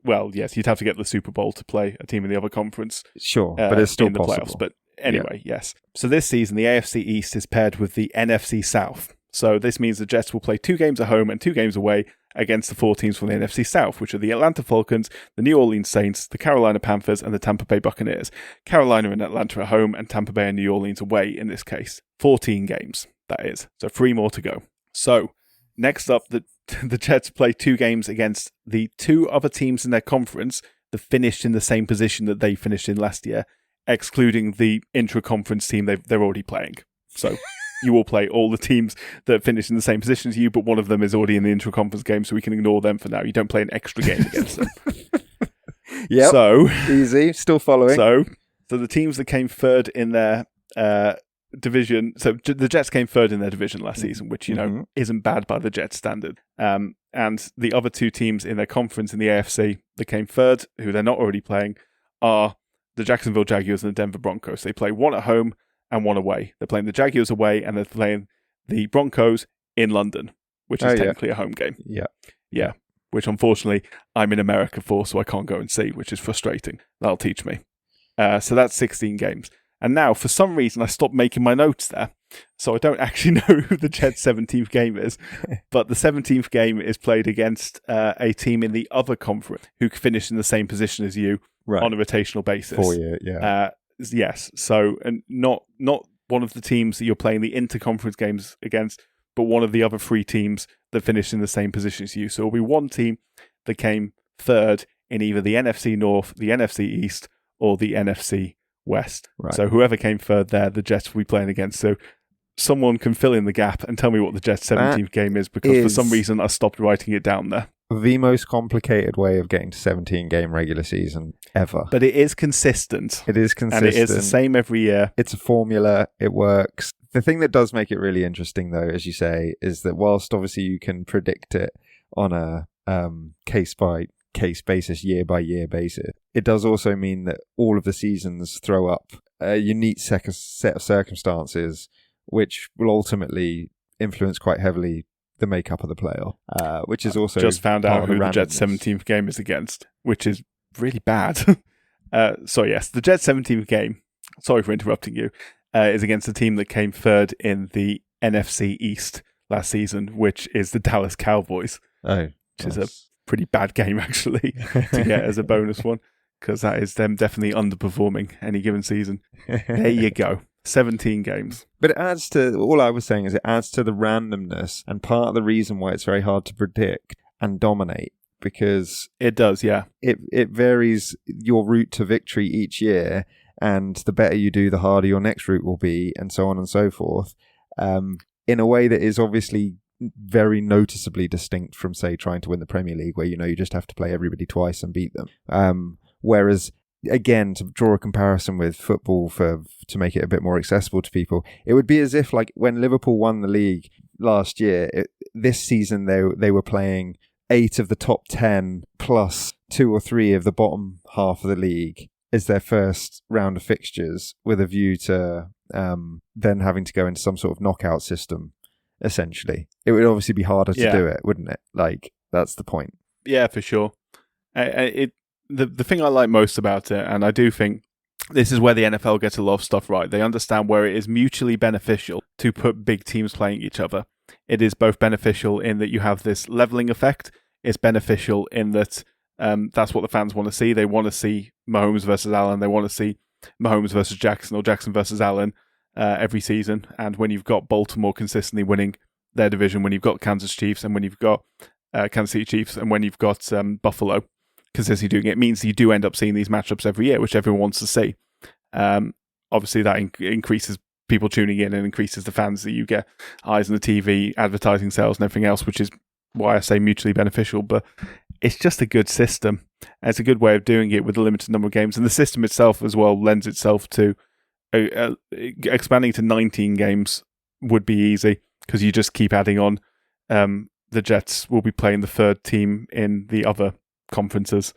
Well, yes, you'd have to get the Super Bowl to play a team in the other conference. Sure, but it's still in the possible. Playoffs. But anyway, yes. So this season, the AFC East is paired with the NFC South. So this means the Jets will play 2 games at home and 2 games away against the 4 teams from the NFC South, which are the Atlanta Falcons, the New Orleans Saints, the Carolina Panthers, and the Tampa Bay Buccaneers. Carolina and Atlanta at home, and Tampa Bay and New Orleans away in this case. 14 games, that is. So 3 more to go. So next up, the Jets play 2 games against the 2 other teams in their conference that finished in the same position that they finished in last year, excluding the intra-conference team they're already playing. So you will play all the teams that finish in the same position as you, but one of them is already in the intra-conference game, so we can ignore them for now. You don't play an extra game against them. Yeah. So easy, still following. So the teams that came third in their division, so the Jets came third in their division last season, which isn't bad by the Jets standard. And the other 2 teams in their conference in the AFC that came third, who they're not already playing, are the Jacksonville Jaguars and the Denver Broncos. They play 1 at home and 1 away. They're playing the Jaguars away, and they're playing the Broncos in London, which is technically a home game. Yeah. Which unfortunately I'm in America for, so I can't go and see, which is frustrating. That'll teach me. So that's 16 games. And now, for some reason, I stopped making my notes there. So I don't actually know who the Jets' 17th game is. But the 17th game is played against a team in the other conference who finished in the same position as you on a rotational basis. 4 year, yeah. Yes. So, and not one of the teams that you're playing the interconference games against, but one of the other 3 teams that finished in the same position as you. So it'll be one team that came third in either the NFC North, the NFC East, or the NFC West. Right. So whoever came third there, the Jets will be playing against. So someone can fill in the gap and tell me what the Jets' 17th game is, because for some reason I stopped writing it down there. The most complicated way of getting to 17-game regular season ever. But it is consistent. It is consistent. And it is the same every year. It's a formula. It works. The thing that does make it really interesting, though, as you say, is that whilst obviously you can predict it on a case-by-case basis, year-by-year basis, it does also mean that all of the seasons throw up a unique set of circumstances, which will ultimately influence quite heavily the makeup of the playoff, which is also just found out who the Jets' randomness. 17th game is against, which is really bad. So yes, the Jets' 17th game, sorry for interrupting you, is against a team that came third in the NFC East last season, which is the Dallas Cowboys. Oh, which is a pretty bad game, actually, to get as a bonus one, because that is them definitely underperforming any given season. There you go. 17 games. But it adds to, all I was saying is it adds to the randomness, and part of the reason why it's very hard to predict and dominate, because it does, yeah. It varies your route to victory each year, and the better you do, the harder your next route will be, and so on and so forth, in a way that is obviously very noticeably distinct from, say, trying to win the Premier League, where you just have to play everybody twice and beat them. Whereas, again, to draw a comparison with football to make it a bit more accessible to people, it would be as if, like, when Liverpool won the league last year, this season they were playing 8 of the top 10 plus 2 or 3 of the bottom half of the league as their first round of fixtures, with a view to then having to go into some sort of knockout system, essentially. It would obviously be harder to do it, wouldn't it? Like, that's the point. Yeah, for sure. The thing I like most about it, and I do think this is where the NFL gets a lot of stuff right, they understand where it is mutually beneficial to put big teams playing each other. It is both beneficial in that you have this leveling effect. It's beneficial in that that's what the fans want to see. They want to see Mahomes versus Allen. They want to see Mahomes versus Jackson, or Jackson versus Allen every season. And when you've got Baltimore consistently winning their division, when you've got Kansas Chiefs, and when you've got Kansas City Chiefs, and when you've got Buffalo consistently doing it, means you do end up seeing these matchups every year, which everyone wants to see. Obviously, that increases people tuning in and increases the fans that you get, eyes on the TV, advertising sales and everything else, which is why I say mutually beneficial. But it's just a good system. And it's a good way of doing it with a limited number of games. And the system itself as well lends itself to expanding to 19 games would be easy, because you just keep adding on. The Jets will be playing the third team in the other conferences,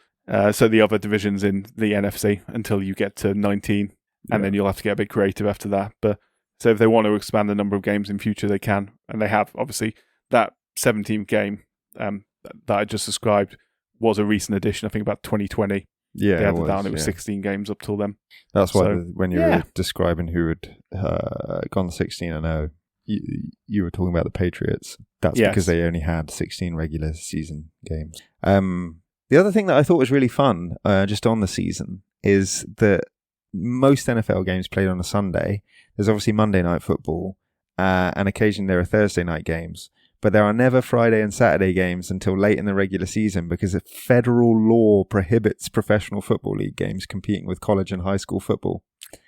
so the other divisions in the NFC, until you get to 19, and then you'll have to get a bit creative after that. But so if they want to expand the number of games in future, they can, and they have. Obviously, that 17th game that I just described was a recent addition. I think about 2020. Yeah, they added down. It was 16 games up till then. That's why when you were describing who had gone 16-0, you were talking about the Patriots. That's because they only had 16 regular season games. The other thing that I thought was really fun, just on the season, is that most NFL games played on a Sunday. There's obviously Monday night football, and occasionally there are Thursday night games. But there are never Friday and Saturday games until late in the regular season, because federal law prohibits professional football league games competing with college and high school football.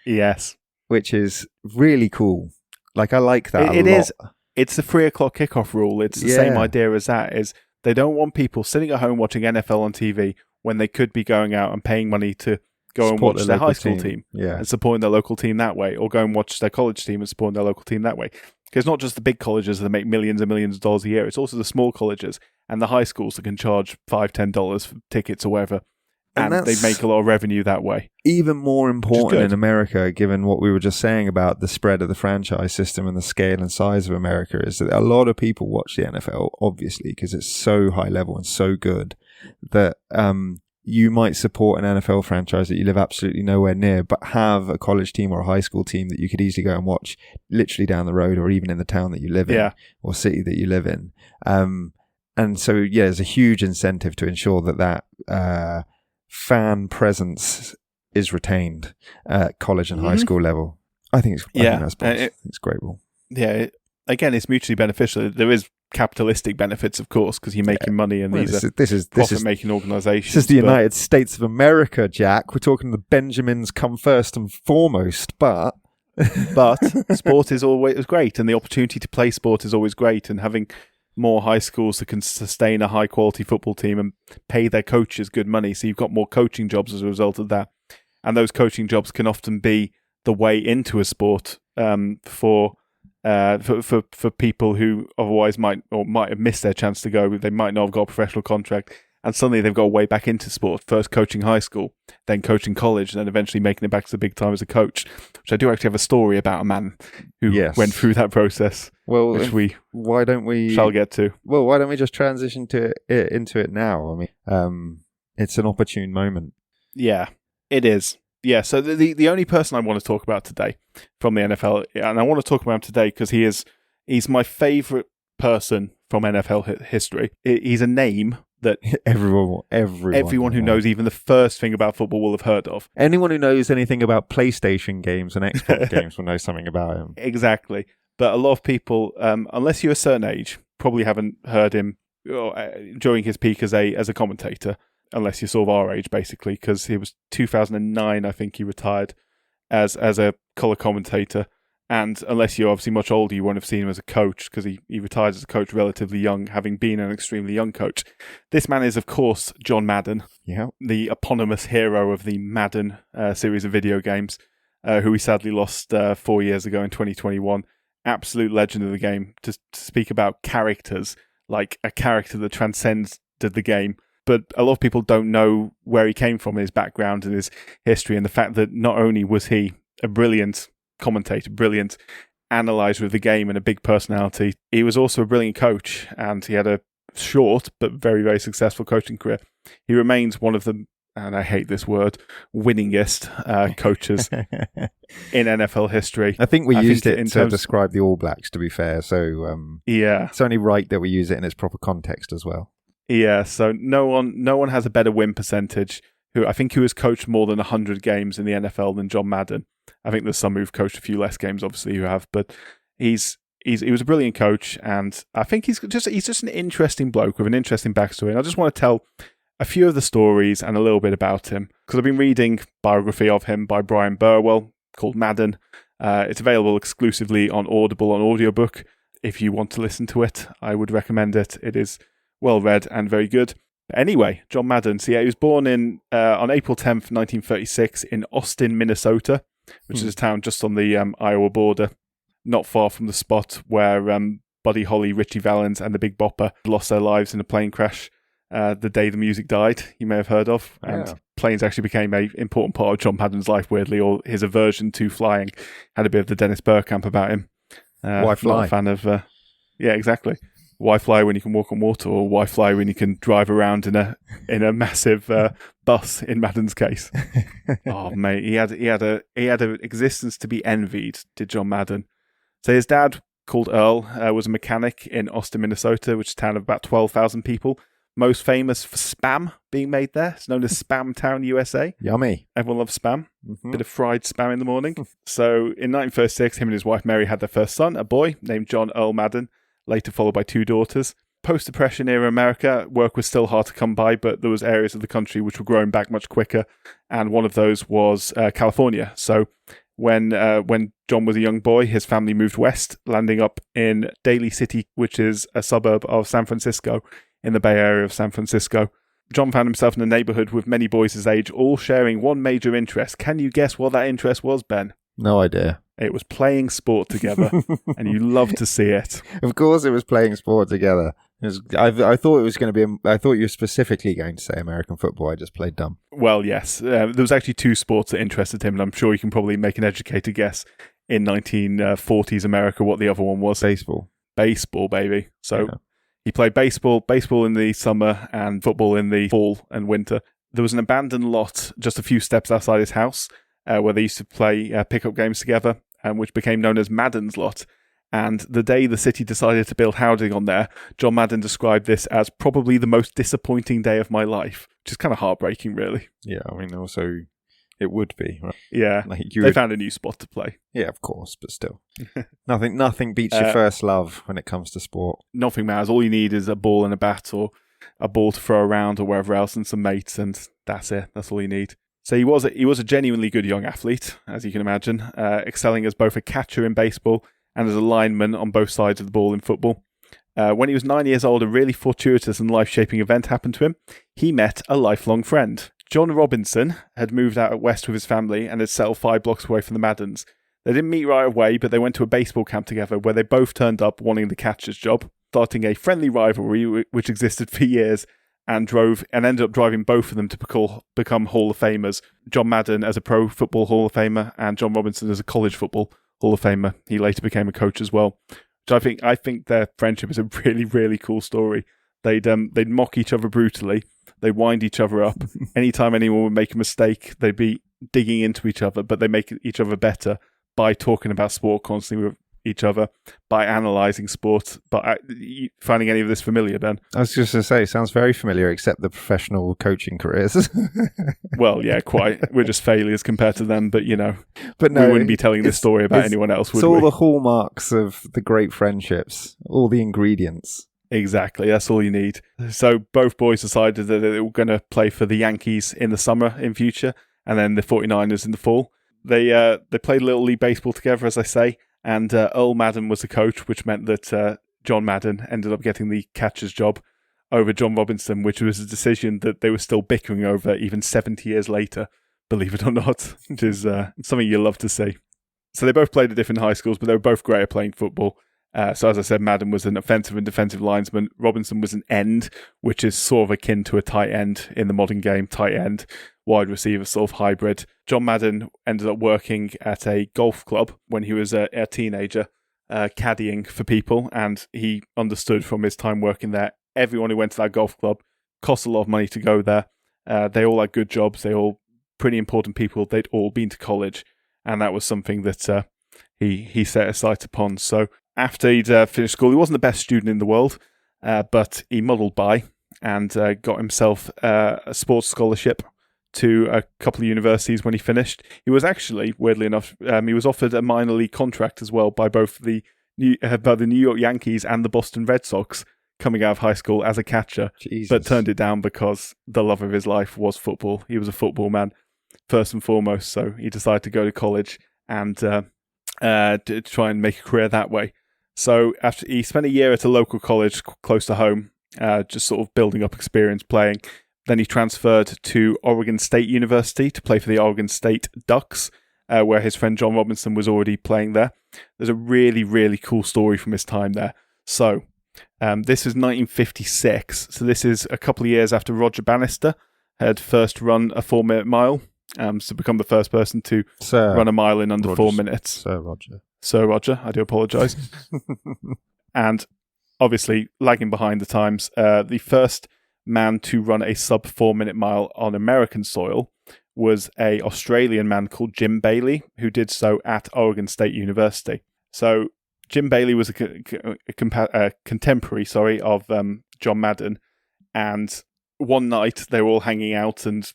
Yes. Which is really cool. Like, I like that a lot. It is. It's the 3:00 kickoff rule. It's the same idea as that. Is they don't want people sitting at home watching NFL on TV when they could be going out and paying money to go and watch their high school team and supporting their local team that way, or go and watch their college team and supporting their local team that way. Because it's not just the big colleges that make millions and millions of dollars a year. It's also the small colleges and the high schools that can charge $5, $10 for tickets or whatever. And they make a lot of revenue that way. Even more important in America, given what we were just saying about the spread of the franchise system and the scale and size of America, is that a lot of people watch the NFL, obviously, because it's so high level and so good that you might support an NFL franchise that you live absolutely nowhere near, but have a college team or a high school team that you could easily go and watch literally down the road, or even in the town that you live in or city that you live in. And so, there's a huge incentive to ensure that fan presence is retained at college and high school level. I think it's great rule. Yeah, again, it's mutually beneficial. There is capitalistic benefits, of course, because you're making money, and these are profit-making organisations. This is the United States of America, Jack. We're talking the Benjamins come first and foremost, but sport is always great, and the opportunity to play sport is always great, and having more high schools that can sustain a high-quality football team and pay their coaches good money, so you've got more coaching jobs as a result of that, and those coaching jobs can often be the way into a sport for people who otherwise might have missed their chance to go. They might not have got a professional contract, And suddenly they've got a way back into sport, first coaching high school, then coaching college, and then eventually making it back to the big time as a coach, which I do actually have a story about a man who went through that process, which why don't we shall get to. Well, why don't we just transition into it now? I mean, it's an opportune moment. Yeah, it is. Yeah, so the only person I want to talk about today from the NFL, and I want to talk about him today because he's my favourite person from NFL history. He's a name that everyone who knows even the first thing about football will have heard of. Anyone who knows anything about PlayStation games and Xbox games will know something about him. Exactly. But a lot of people, unless you're a certain age, probably haven't heard him during his peak as a commentator, unless you're sort of our age, basically, because it was 2009, I think he retired as a colour commentator. And unless you're obviously much older, you won't have seen him as a coach because he retired as a coach relatively young, having been an extremely young coach. This man is, of course, John Madden, the eponymous hero of the Madden series of video games, who we sadly lost 4 years ago in 2021. Absolute legend of the game. To speak about characters, like a character that transcends the game. But a lot of people don't know where he came from, his background and his history, and the fact that not only was he a brilliant commentator, brilliant analyzer of the game and a big personality, he was also a brilliant coach, and he had a short but very, very successful coaching career. He remains one of the, and I hate this word, winningest coaches in NFL history. I think we used it to describe the All Blacks, to be fair, so it's only right that we use it in its proper context as well. Yeah, so no one has a better win percentage. I think he has coached more than 100 games in the NFL than John Madden. I think there's some who've coached a few less games, obviously, who have, but he was a brilliant coach, and I think he's just an interesting bloke with an interesting backstory. And I just want to tell a few of the stories and a little bit about him, because I've been reading a biography of him by Brian Burwell called Madden. It's available exclusively on Audible on audiobook. If you want to listen to it, I would recommend it. It is well read and very good. Anyway, John Madden. So yeah, he was born on April 10th, 1936 in Austin, Minnesota, which is a town just on the Iowa border, not far from the spot where Buddy Holly, Richie Valens, and the Big Bopper lost their lives in a plane crash the day the music died, you may have heard of. And planes actually became an important part of John Madden's life, weirdly, or his aversion to flying had a bit of the Dennis Burkamp about him. Why fly? Not a fan of... yeah, exactly. Why fly when you can walk on water, or why fly when you can drive around in a massive bus? In Madden's case, oh mate, he had a existence to be envied. Did John Madden? So his dad, called Earl, was a mechanic in Austin, Minnesota, which is a town of about 12,000 people. Most famous for Spam being made there. It's known as Spam Town, USA. Yummy. Everyone loves Spam. Mm-hmm. Bit of fried Spam in the morning. So in 1936, him and his wife Mary had their first son, a boy named John Earl Madden, later followed by two daughters. Post-Depression era America, work was still hard to come by, but there was areas of the country which were growing back much quicker, and one of those was California. So when John was a young boy, his family moved west, landing up in Daly City, which is a suburb of San Francisco, in the Bay Area of San Francisco. John found himself in a neighborhood with many boys his age, all sharing one major interest. Can you guess what that interest was, Ben? No idea. It was playing sport together, and you love to see it. Of course it was playing sport together. I thought it was going to be... I thought you were specifically going to say American football. I just played dumb. Well, yes. There was actually two sports that interested him, and I'm sure you can probably make an educated guess in 1940s America what the other one was. Baseball. Baseball, baby. So he played baseball in the summer and football in the fall and winter. There was an abandoned lot just a few steps outside his house where they used to play pickup games together, which became known as Madden's Lot. And the day the city decided to build housing on there, John Madden described this as probably the most disappointing day of my life, which is kind of heartbreaking, really. Yeah, I mean, also, it would be. Right? Yeah, they found a new spot to play. Yeah, of course, but still. Nothing beats your first love when it comes to sport. Nothing matters. All you need is a ball and a bat, or a ball to throw around, or wherever else, and some mates, and that's it. That's all you need. So he was a genuinely good young athlete, as you can imagine, excelling as both a catcher in baseball and as a lineman on both sides of the ball in football. When he was 9 years old, a really fortuitous and life-shaping event happened to him. He met a lifelong friend. John Robinson had moved out west with his family and had settled 5 blocks away from the Maddens. They didn't meet right away, but they went to a baseball camp together where they both turned up wanting the catcher's job, starting a friendly rivalry which existed for years and ended up driving both of them to become Hall of Famers. John Madden as a pro football Hall of Famer and John Robinson as a college football Hall of Famer. He later became a coach as well. Which I think their friendship is a really, really cool story. They'd mock each other brutally. They'd wind each other up. Anytime anyone would make a mistake, they'd be digging into each other, but they make each other better by talking about sport constantly with each other, by analysing sport. But finding any of this familiar, Ben? I was just going to say, it sounds very familiar, except the professional coaching careers. Well, yeah, quite. We're just failures compared to them, but but no, we wouldn't be telling this story about anyone else, would we? It's all we? the hallmarks of the great friendships, all the ingredients. Exactly, that's all you need. So both boys decided that they were going to play for the Yankees in the summer in future, and then the 49ers in the fall. They played Little League Baseball together, as I say, and Earl Madden was the coach, which meant that John Madden ended up getting the catcher's job over John Robinson, which was a decision that they were still bickering over even 70 years later, believe it or not, which is something you love to see. So they both played at different high schools, but they were both great at playing football. So as I said, Madden was an offensive and defensive linesman. Robinson was an end, which is sort of akin to a tight end in the modern game, tight end, wide receiver, sort of hybrid. John Madden ended up working at a golf club when he was a teenager, caddying for people, and he understood from his time working there, everyone who went to that golf club cost a lot of money to go there. They all had good jobs. They all pretty important people. They'd all been to college, and that was something that he set his sight upon. So after he'd finished school, he wasn't the best student in the world, but he muddled by and got himself a sports scholarship to a couple of universities when he finished. He was actually, weirdly enough, he was offered a minor league contract as well by both the New York Yankees and the Boston Red Sox coming out of high school as a catcher, Jesus. But turned it down because the love of his life was football. He was a football man, first and foremost, so he decided to go to college and to try and make a career that way. So after he spent a year at a local college close to home, just sort of building up experience playing. Then he transferred to Oregon State University to play for the Oregon State Ducks, where his friend John Robinson was already playing there. There's a really, really cool story from his time there. So this is 1956. So this is a couple of years after Roger Bannister had first run a 4-minute mile. So become the first person to run a mile in under 4 minutes. Sir Roger, I do apologise. And obviously, lagging behind the times, the first man to run a sub 4-minute mile on American soil was a Australian man called Jim Bailey, who did so at Oregon State University. So Jim Bailey was a contemporary, of John Madden, and one night they were all hanging out and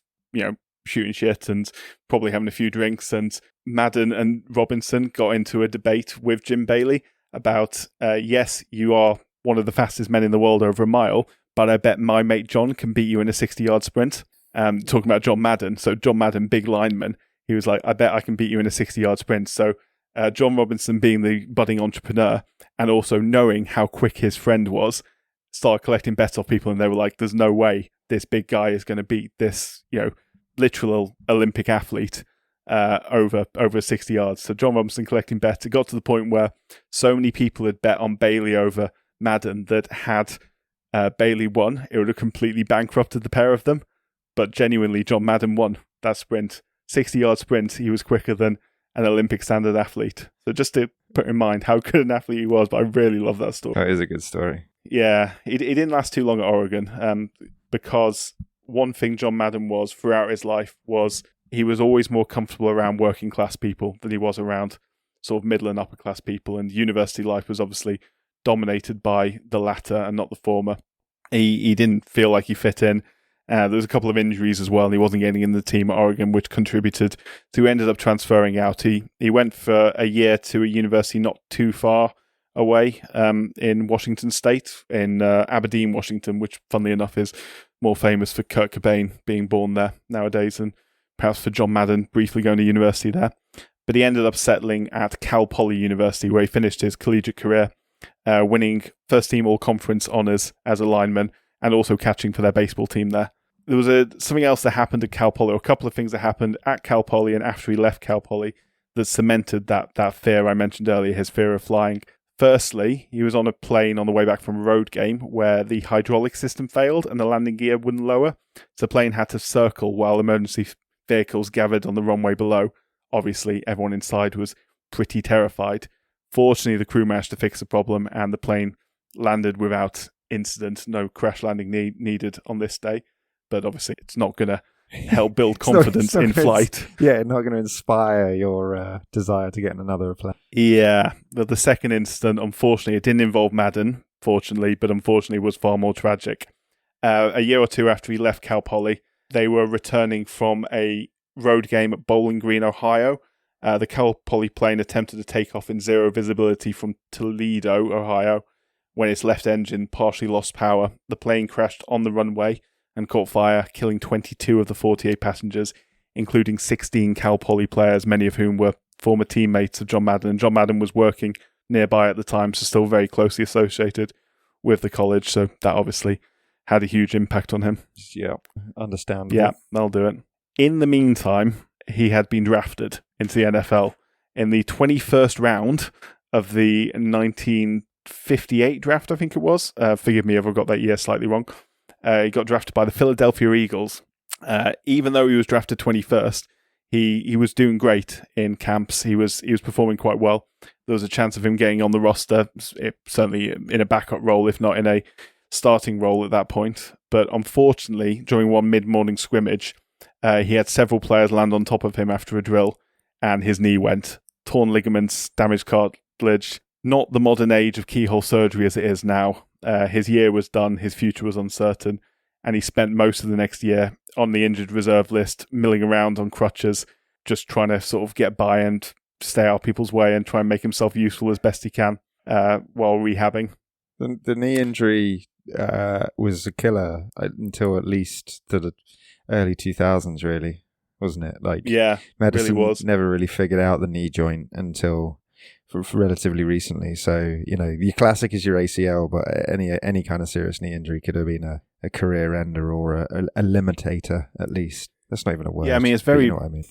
shooting shit and probably having a few drinks, and Madden and Robinson got into a debate with Jim Bailey about, yes, you are one of the fastest men in the world over a mile, but I bet my mate John can beat you in a 60-yard sprint. Talking about John Madden. So John Madden, big lineman, he was like, I bet I can beat you in a 60-yard sprint. So John Robinson, being the budding entrepreneur and also knowing how quick his friend was, started collecting bets off people, and they were like, there's no way this big guy is going to beat this, literal Olympic athlete over 60 yards. So John Robinson collecting bets. It got to the point where so many people had bet on Bailey over Madden that had Bailey won, it would have completely bankrupted the pair of them. But genuinely, John Madden won that sprint. 60-yard sprint, he was quicker than an Olympic standard athlete. So just to put in mind how good an athlete he was, but I really love that story. That is a good story. Yeah, he didn't last too long at Oregon because one thing John Madden was throughout his life was he was always more comfortable around working class people than he was around sort of middle and upper class people. And university life was obviously dominated by the latter and not the former. He didn't feel like he fit in. There was a couple of injuries as well, and he wasn't getting in the team at Oregon, which contributed to ended up transferring out. He went for a year to a university not too far away in Washington State, in Aberdeen, Washington, which, funnily enough, is more famous for Kurt Cobain being born there nowadays, and perhaps for John Madden briefly going to university there. But he ended up settling at Cal Poly University, where he finished his collegiate career, winning first-team all-conference honours as a lineman and also catching for their baseball team there. There was something else that happened at Cal Poly, or a couple of things that happened at Cal Poly and after he left Cal Poly that cemented that fear I mentioned earlier, his fear of flying. Firstly, he was on a plane on the way back from a road game where the hydraulic system failed and the landing gear wouldn't lower. So the plane had to circle while emergency vehicles gathered on the runway below. Obviously, everyone inside was pretty terrified. Fortunately, the crew managed to fix the problem and the plane landed without incident. No crash landing needed on this day. But obviously, it's not going to help build confidence in flight. Yeah, not going to inspire your desire to get in another plane. Yeah, but the second incident, unfortunately, it didn't involve Madden, fortunately, but unfortunately was far more tragic. A year or two after he left Cal Poly, they were returning from a road game at Bowling Green, Ohio. The Cal Poly plane attempted to take off in zero visibility from Toledo, Ohio. When its left engine partially lost power, the plane crashed on the runway and caught fire, killing 22 of the 48 passengers, including 16 Cal Poly players, many of whom were former teammates of John Madden. And John Madden was working nearby at the time, so still very closely associated with the college. So that obviously had a huge impact on him. Yeah, understandable. Yeah, that'll do it. In the meantime, he had been drafted into the NFL in the 21st round of the 1958 draft, I think it was. Forgive me if I got that year slightly wrong. He got drafted by the Philadelphia Eagles. Even though he was drafted 21st, he was doing great in camps. He was performing quite well. There was a chance of him getting on the roster, certainly in a backup role, if not in a starting role at that point. But unfortunately, during one mid-morning scrimmage, he had several players land on top of him after a drill, and his knee went. Torn ligaments, damaged cartilage. Not the modern age of keyhole surgery as it is now. His year was done, his future was uncertain, and he spent most of the next year on the injured reserve list, milling around on crutches, just trying to sort of get by and stay out of people's way and try and make himself useful as best he can while rehabbing. The knee injury was a killer until at least the early 2000s, really, wasn't it? Like, yeah, medicine really was. Never really figured out the knee joint until for relatively recently. So, your classic is your ACL, but any kind of serious knee injury could have been a career ender or a limitator, at least. That's not even a word. Yeah, I mean, it's very, you know what I mean.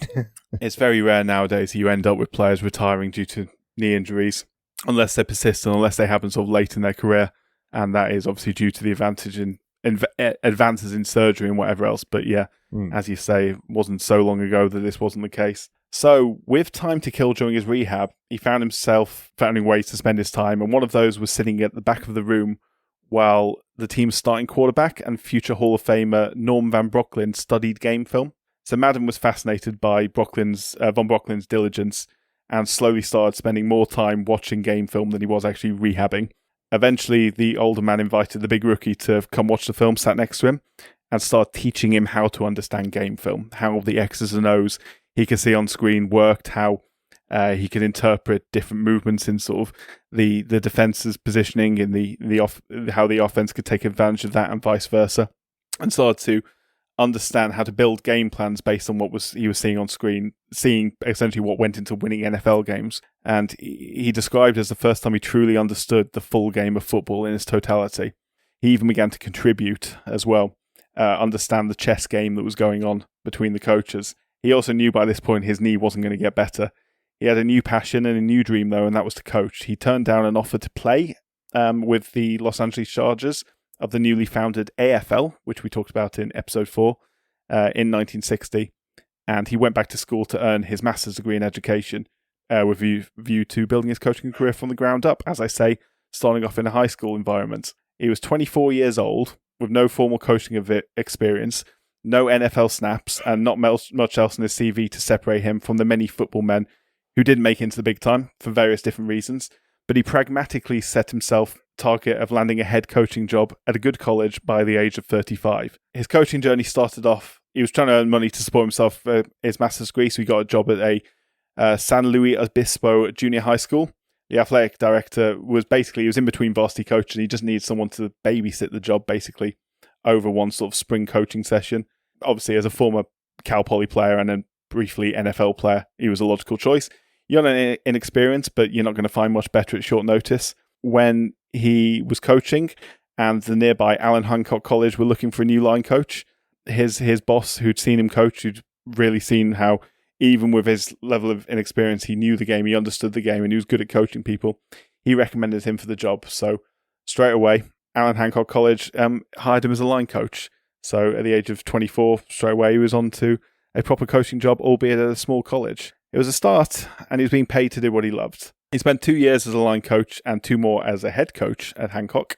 It's very rare nowadays that you end up with players retiring due to knee injuries, unless they're persistent, unless they happen sort of late in their career, and that is obviously due to the advances in surgery and whatever else. But yeah, as you say, it wasn't so long ago that this wasn't the case. So, with time to kill during his rehab, he found himself finding ways to spend his time, and one of those was sitting at the back of the room while the team's starting quarterback and future Hall of Famer Norm Van Brocklin studied game film. So Madden was fascinated by Von Brocklin's diligence and slowly started spending more time watching game film than he was actually rehabbing. Eventually, the older man invited the big rookie to come watch the film, sat next to him, and started teaching him how to understand game film, how the X's and O's he could see on screen worked, how he could interpret different movements in sort of the defense's positioning in how the offense could take advantage of that and vice versa, and started to understand how to build game plans based on what he was seeing on screen, seeing essentially what went into winning NFL games. And he described it as the first time he truly understood the full game of football in its totality. He even began to contribute as well, understand the chess game that was going on between the coaches. He also knew by this point his knee wasn't going to get better. He had a new passion and a new dream, though, and that was to coach. He turned down an offer to play with the Los Angeles Chargers of the newly founded AFL, which we talked about in episode 4, in 1960. And he went back to school to earn his master's degree in education with view to building his coaching career from the ground up, as I say, starting off in a high school environment. He was 24 years old, with no formal coaching experience, no NFL snaps, and not much else in his CV to separate him from the many football men who didn't make it into the big time for various different reasons. But he pragmatically set himself target of landing a head coaching job at a good college by the age of 35. His coaching journey started off, he was trying to earn money to support himself for his master's degree, so he got a job at a San Luis Obispo junior high school. The athletic director was in between varsity coach, and he just needed someone to babysit the job, basically, over one sort of spring coaching session. Obviously, as a former Cal Poly player and then briefly NFL player, he was a logical choice. You're not inexperienced, but you're not going to find much better at short notice. When he was coaching and the nearby Allen Hancock College were looking for a new line coach, his boss, who'd seen him coach, who'd really seen how even with his level of inexperience, he knew the game, he understood the game, and he was good at coaching people. he recommended him for the job. So straight away, Allen Hancock College hired him as a line coach. So at the age of 24, straight away, he was on to a proper coaching job, albeit at a small college. It was a start, and he was being paid to do what he loved. He spent 2 years as a line coach and 2 more as a head coach at Hancock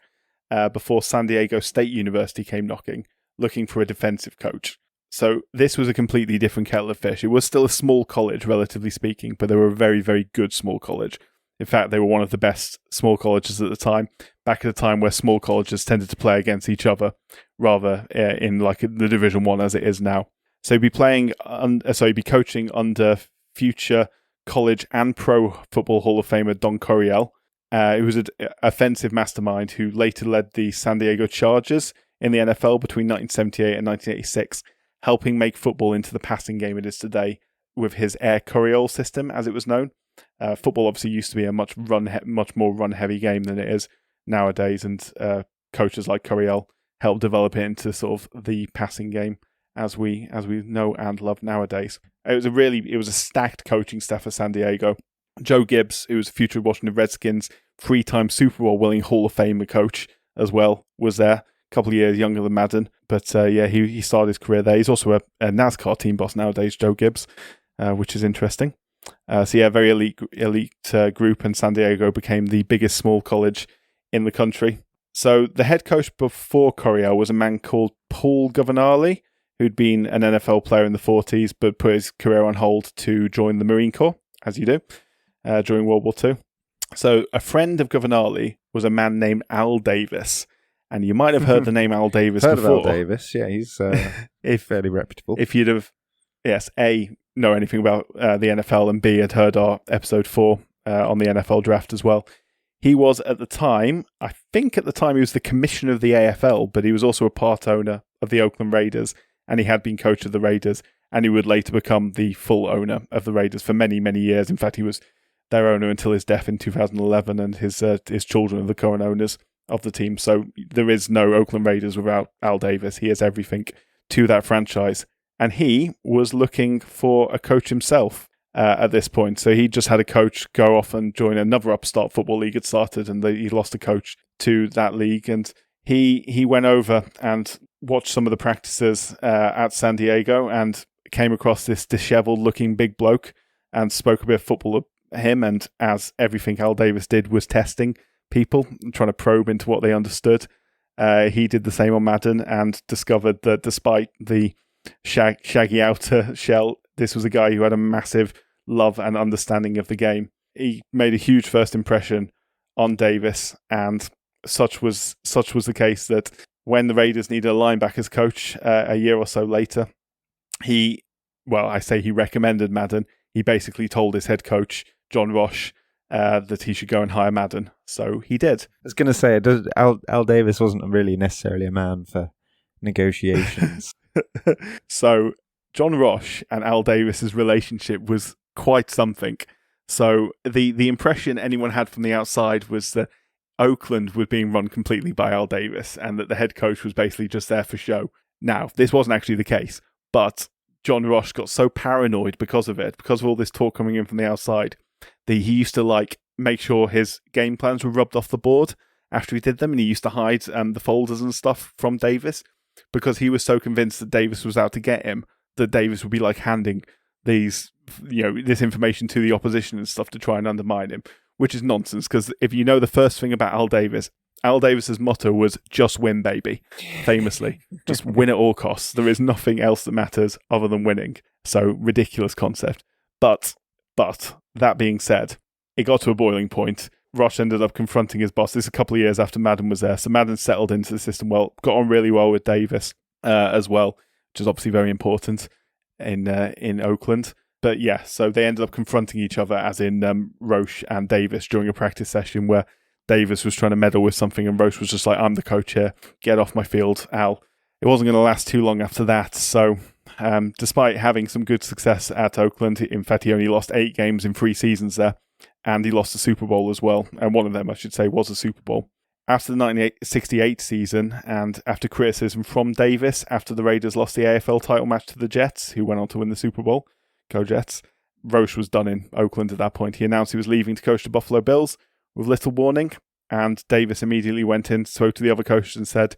before San Diego State University came knocking, looking for a defensive coach. So this was a completely different kettle of fish. It was still a small college, relatively speaking, but they were a very, very good small college. In fact, they were one of the best small colleges at the time, back at a time where small colleges tended to play against each other, rather in like the Division 1 as it is now. So he'd be coaching under future college and pro football Hall of Famer Don Coryell. He was an offensive mastermind who later led the San Diego Chargers in the NFL between 1978 and 1986, helping make football into the passing game it is today with his Air Coryell system, as it was known. Football obviously used to be a much more run-heavy game than it is nowadays, and coaches like Coryell helped develop it into sort of the passing game as we know and love nowadays. It was a stacked coaching staff at San Diego. Joe Gibbs, who was a future Washington Redskins 3-time Super Bowl winning Hall of Famer coach as well, was there. A couple of years younger than Madden, but he started his career there. He's also a NASCAR team boss nowadays, Joe Gibbs, which is interesting. Very elite group, and San Diego became the biggest small college in the country. So the head coach before Coryell was a man called Paul Governale, who'd been an NFL player in the 40s, but put his career on hold to join the Marine Corps, as you do, during World War II. So a friend of Governale was a man named Al Davis. And you might have heard the name Al Davis before. Heard of Al Davis, yeah, he's fairly reputable. If you'd have, A, know anything about the NFL, and B, had heard our episode 4 on the NFL draft as well. He was at the time, he was the commissioner of the AFL, but he was also a part owner of the Oakland Raiders, and he had been coach of the Raiders, and he would later become the full owner of the Raiders for many, many years. In fact, he was their owner until his death in 2011, and his children are the current owners of the team. So there is no Oakland Raiders without Al Davis. He is everything to that franchise. And he was looking for a coach himself at this point. So he just had a coach go off and join another upstart football league had started, and he lost a coach to that league. And he went over and watched some of the practices at San Diego and came across this disheveled looking big bloke and spoke a bit of football of him. And as everything Al Davis did was testing people, trying to probe into what they understood, he did the same on Madden and discovered that despite the shaggy outer shell, this was a guy who had a massive love and understanding of the game. He made a huge first impression on Davis, and such was the case that when the Raiders needed a linebackers coach a year or so later, he recommended Madden. He basically told his head coach, John Roche, that he should go and hire Madden. So he did. I was going to say, Al Davis wasn't really necessarily a man for negotiations. So John Roche and Al Davis's relationship was quite something. So the impression anyone had from the outside was that Oakland was being run completely by Al Davis, and that the head coach was basically just there for show. Now, this wasn't actually the case, but John Roche got so paranoid because of all this talk coming in from the outside, that he used to make sure his game plans were rubbed off the board after he did them, and he used to hide the folders and stuff from Davis, because he was so convinced that Davis was out to get him, that Davis would be handing this information to the opposition and stuff to try and undermine him, which is nonsense. Because if you know the first thing about Al Davis's motto was "just win, baby." Famously, just win at all costs. There is nothing else that matters other than winning. So ridiculous concept. But that being said, it got to a boiling point. Roche ended up confronting his boss. This is a couple of years after Madden was there. So Madden settled into the system well, got on really well with Davis as well, which is obviously very important in Oakland. But yeah, so they ended up confronting each other, as in Roche and Davis, during a practice session where Davis was trying to meddle with something and Roche was just like, "I'm the coach here, get off my field, Al." It wasn't going to last too long after that. So despite having some good success at Oakland, in fact, he only lost 8 games in 3 seasons there. And he lost the Super Bowl as well. And one of them, I should say, was a Super Bowl. After the 1968 season, and after criticism from Davis, after the Raiders lost the AFL title match to the Jets, who went on to win the Super Bowl, go Jets, Roche was done in Oakland at that point. He announced he was leaving to coach the Buffalo Bills, with little warning. And Davis immediately went in, spoke to the other coaches and said,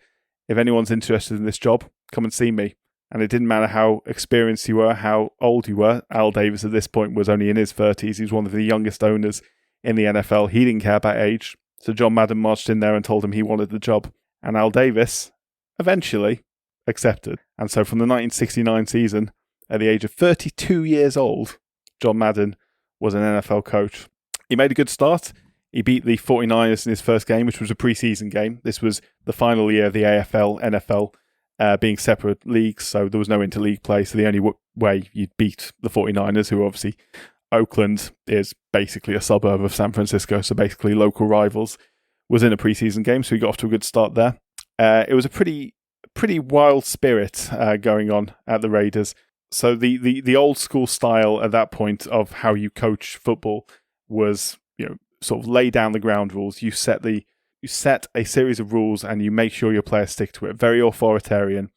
if anyone's interested in this job, come and see me. And it didn't matter how experienced you were, how old you were. Al Davis at this point was only in his 30s. He was one of the youngest owners in the NFL. He didn't care about age. So John Madden marched in there and told him he wanted the job. And Al Davis eventually accepted. And so from the 1969 season, at the age of 32 years old, John Madden was an NFL coach. He made a good start. He beat the 49ers in his first game, which was a preseason game. This was the final year of the AFL, NFL being separate leagues, so there was no interleague play. So the only way you'd beat the 49ers, who obviously Oakland is basically a suburb of San Francisco, so basically local rivals, was in a preseason game. So he got off to a good start there. It was a pretty wild spirit going on at the Raiders. So the old school style at that point of how you coach football was, sort of lay down the ground rules. You set a series of rules and you make sure your players stick to it. Very authoritarian,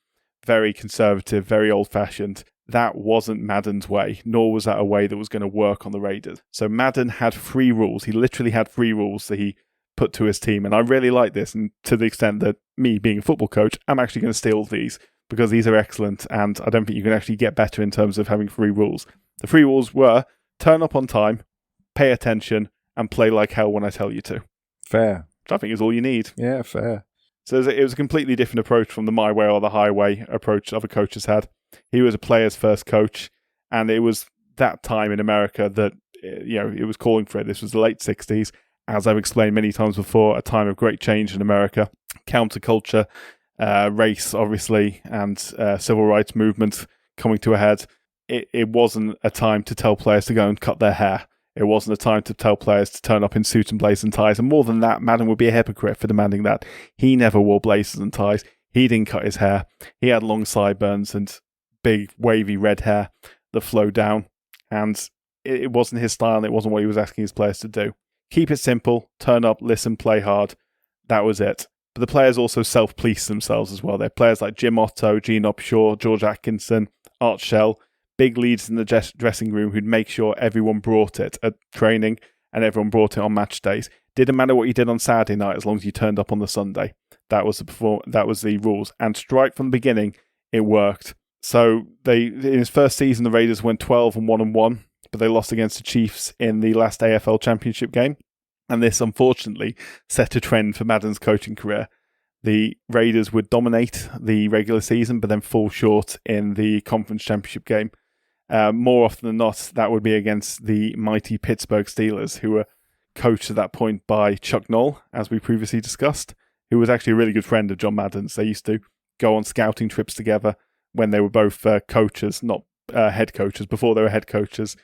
very conservative, very old-fashioned. That wasn't Madden's way, nor was that a way that was going to work on the Raiders. So Madden had 3 rules. He literally had 3 rules that he put to his team. And I really like this, and to the extent that me being a football coach, I'm actually going to steal these because these are excellent, and I don't think you can actually get better in terms of having 3 rules. The 3 rules were turn up on time, pay attention, and play like hell when I tell you to. Fair. Which I think is all you need. Yeah, fair. So it was a completely different approach from the my way or the highway approach other coaches had. He was a player's first coach, and it was that time in America that it was calling for it. This was the late 60s, as I've explained many times before, a time of great change in America. Counterculture, race, obviously, and civil rights movement coming to a head. It wasn't a time to tell players to go and cut their hair. It wasn't a time to tell players to turn up in suits and blazers and ties. And more than that, Madden would be a hypocrite for demanding that. He never wore blazers and ties. He didn't cut his hair. He had long sideburns and big wavy red hair that flowed down. And it wasn't his style, and it wasn't what he was asking his players to do. Keep it simple, turn up, listen, play hard. That was it. But the players also self-policed themselves as well. They're players like Jim Otto, Gene Upshaw, George Atkinson, Art Shell, big leads in the dressing room who'd make sure everyone brought it at training and everyone brought it on match days. Didn't matter what you did on Saturday night as long as you turned up on the Sunday. That was the rules. And right from the beginning, it worked. So in his first season, the Raiders went 12-1-1, but they lost against the Chiefs in the last AFL Championship game. And this, unfortunately, set a trend for Madden's coaching career. The Raiders would dominate the regular season, but then fall short in the conference championship game. More often than not, that would be against the mighty Pittsburgh Steelers, who were coached at that point by Chuck Noll, as we previously discussed, who was actually a really good friend of John Madden's. They used to go on scouting trips together when they were both coaches, not head coaches, before they were head coaches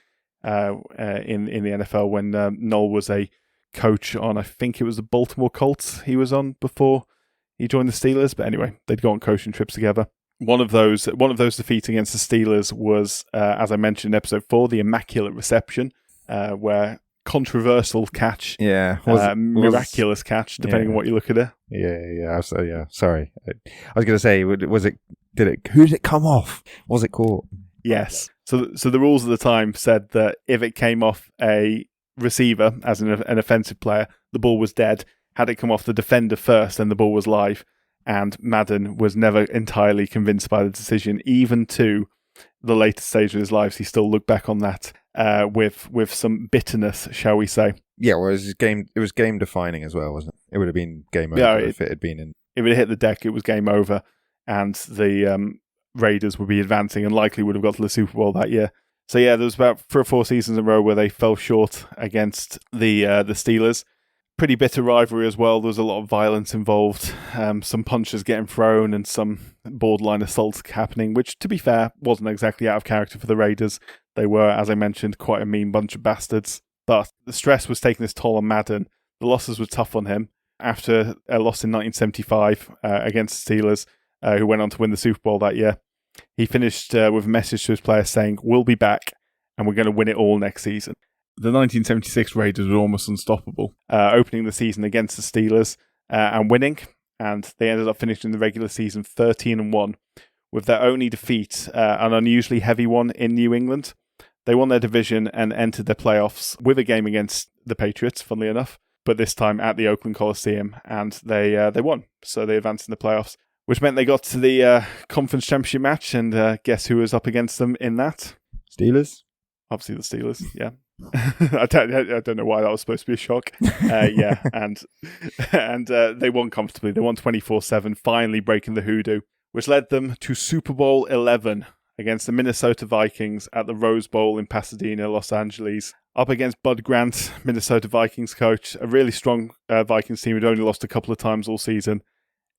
in the NFL, when Noll was a coach on, I think it was the Baltimore Colts he was on before he joined the Steelers. But anyway, they'd go on coaching trips together. One of those defeats against the Steelers was, as I mentioned in episode 4, the Immaculate Reception, where controversial catch, miraculous catch, depending on what you look at it. Yeah. Sorry, I was going to say, who did it come off? Was it caught? Yes. So the rules at the time said that if it came off a receiver, as an offensive player, the ball was dead. Had it come off the defender first, then the ball was live. And Madden was never entirely convinced by the decision. Even to the later stage of his life, he still looked back on that with some bitterness, shall we say. Yeah, well, it was game defining as well, wasn't it? It would have been game over if it had been in. If it hit the deck, it was game over, and the Raiders would be advancing and likely would have got to the Super Bowl that year. So yeah, there was about 3 or 4 seasons in a row where they fell short against the Steelers. Pretty bitter rivalry as well. There was a lot of violence involved, some punches getting thrown and some borderline assaults happening, which, to be fair, wasn't exactly out of character for the Raiders. They were, as I mentioned, quite a mean bunch of bastards. But the stress was taking its toll on Madden. The losses were tough on him. After a loss in 1975 against the Steelers, who went on to win the Super Bowl that year, he finished with a message to his players saying, "We'll be back, and we're going to win it all next season." The 1976 Raiders were almost unstoppable, opening the season against the Steelers and winning, and they ended up finishing the regular season 13-1, with their only defeat, an unusually heavy one in New England. They won their division and entered their playoffs with a game against the Patriots, funnily enough, but this time at the Oakland Coliseum, and they won. So they advanced in the playoffs, which meant they got to the conference championship match, and guess who was up against them in that? Steelers? Obviously the Steelers, yeah. I don't know why that was supposed to be a shock. Yeah, and they won comfortably. They won 24-7, finally breaking the hoodoo, which led them to Super Bowl 11 against the Minnesota Vikings at the Rose Bowl in Pasadena, Los Angeles. Up against Bud Grant, Minnesota Vikings coach, a really strong Vikings team who'd only lost a couple of times all season.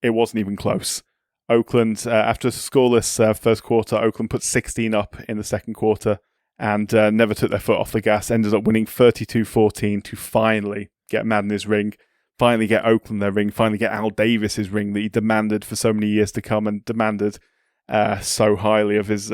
It wasn't even close. Oakland, after a scoreless first quarter, Oakland put 16 up in the second quarter and never took their foot off the gas, ended up winning 32-14 to finally get Madden his ring, finally get Oakland their ring, finally get Al Davis his ring that he demanded for so many years to come and demanded so highly of his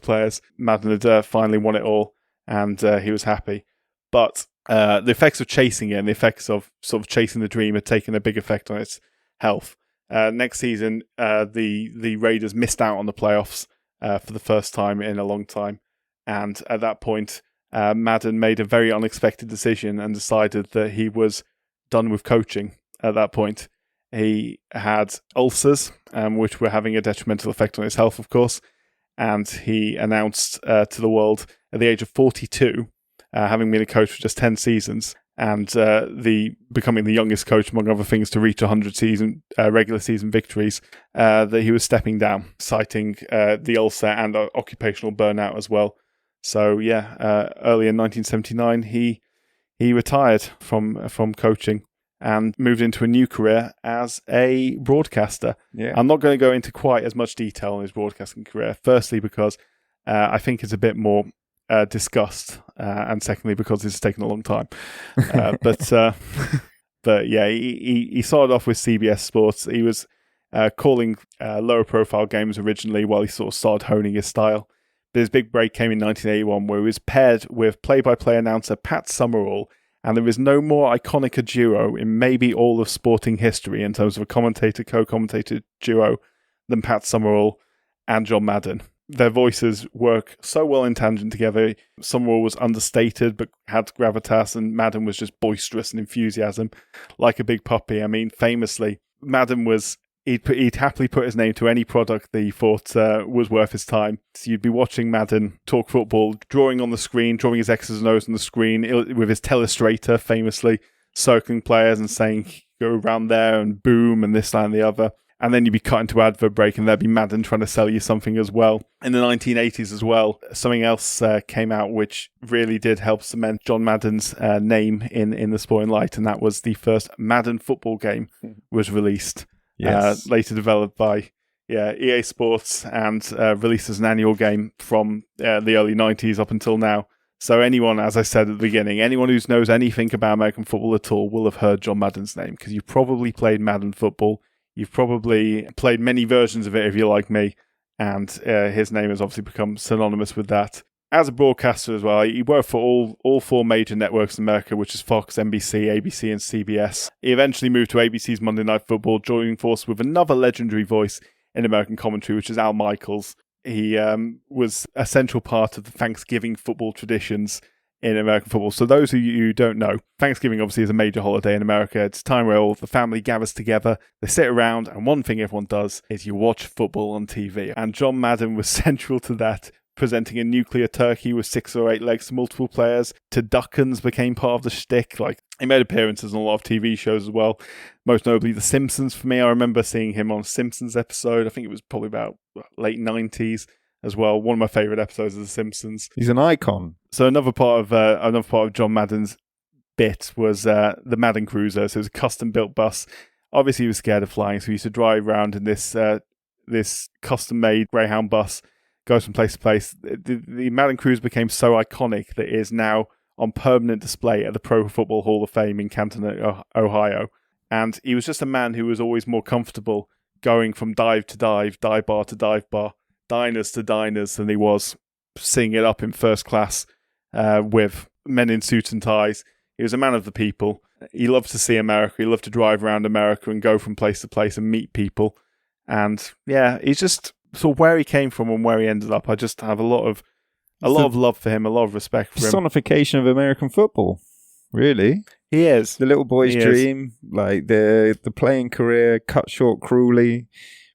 players. Madden had finally won it all, and he was happy. But the effects of chasing it and the effects of sort of chasing the dream had taken a big effect on its health. Next season, the Raiders missed out on the playoffs for the first time in a long time. And at that point, Madden made a very unexpected decision and decided that he was done with coaching at that point. He had ulcers, which were having a detrimental effect on his health, of course. And he announced to the world at the age of 42, having been a coach for just 10 seasons, and becoming the youngest coach, among other things, to reach 100 regular season victories, that he was stepping down, citing the ulcer and occupational burnout as well. So yeah, early in 1979, he retired from coaching and moved into a new career as a broadcaster. Yeah. I'm not going to go into quite as much detail on his broadcasting career. Firstly, because I think it's a bit more discussed, and secondly, because this has taken a long time. But yeah, he started off with CBS Sports. He was calling lower profile games originally while he sort of started honing his style. But his big break came in 1981, where he was paired with play-by-play announcer Pat Summerall, and there is no more iconic a duo in maybe all of sporting history in terms of a commentator-co-commentator duo than Pat Summerall and John Madden. Their voices work so well in tangent together. Summerall was understated but had gravitas, and Madden was just boisterous and enthusiasm, like a big puppy. I mean, famously, Madden was... He'd happily put his name to any product that he thought was worth his time. So you'd be watching Madden talk football, drawing on the screen, drawing his X's and O's on the screen with his telestrator, famously circling players and saying, go around there and boom and this, that and the other. And then you'd be cut into advert break and there'd be Madden trying to sell you something as well. In the 1980s as well, something else came out which really did help cement John Madden's name in the sporting light, and that was the first Madden football game was released. Yes. Later developed by EA Sports and released as an annual game from the early 90s up until now. So anyone, as I said at the beginning, anyone who knows anything about American football at all will have heard John Madden's name, because you've probably played Madden football. You've probably played many versions of it if you're like me, and his name has obviously become synonymous with that. As a broadcaster as well, he worked for all four major networks in America, which is Fox, NBC, ABC, and CBS. He eventually moved to ABC's Monday Night Football, joining force with another legendary voice in American commentary, which is Al Michaels. He was a central part of the Thanksgiving football traditions in American football. So those of you who don't know, Thanksgiving obviously is a major holiday in America. It's a time where all the family gathers together, they sit around, and one thing everyone does is you watch football on TV. And John Madden was central to that, presenting a nuclear turkey with 6 or 8 legs to multiple players. Turduckens became part of the shtick. Like, he made appearances on a lot of TV shows as well. Most notably, The Simpsons for me. I remember seeing him on a Simpsons episode. I think it was probably about late 90s as well. One of my favourite episodes of The Simpsons. He's an icon. So another part of John Madden's bit was the Madden Cruiser. So it was a custom-built bus. Obviously, he was scared of flying, so he used to drive around in this custom-made Greyhound bus, goes from place to place. The Madden Cruiser became so iconic that it is now on permanent display at the Pro Football Hall of Fame in Canton, Ohio. And he was just a man who was always more comfortable going from dive to dive bar to dive bar, diners to diners, than he was seeing it up in first class with men in suits and ties. He was a man of the people. He loved to see America. He loved to drive around America and go from place to place and meet people. And yeah, he's just sort of where he came from and where he ended up. I just have a lot of love for him, a lot of respect for him. Personification of American football, Really? He is. The little boy's He is. dream, like the playing career cut short cruelly,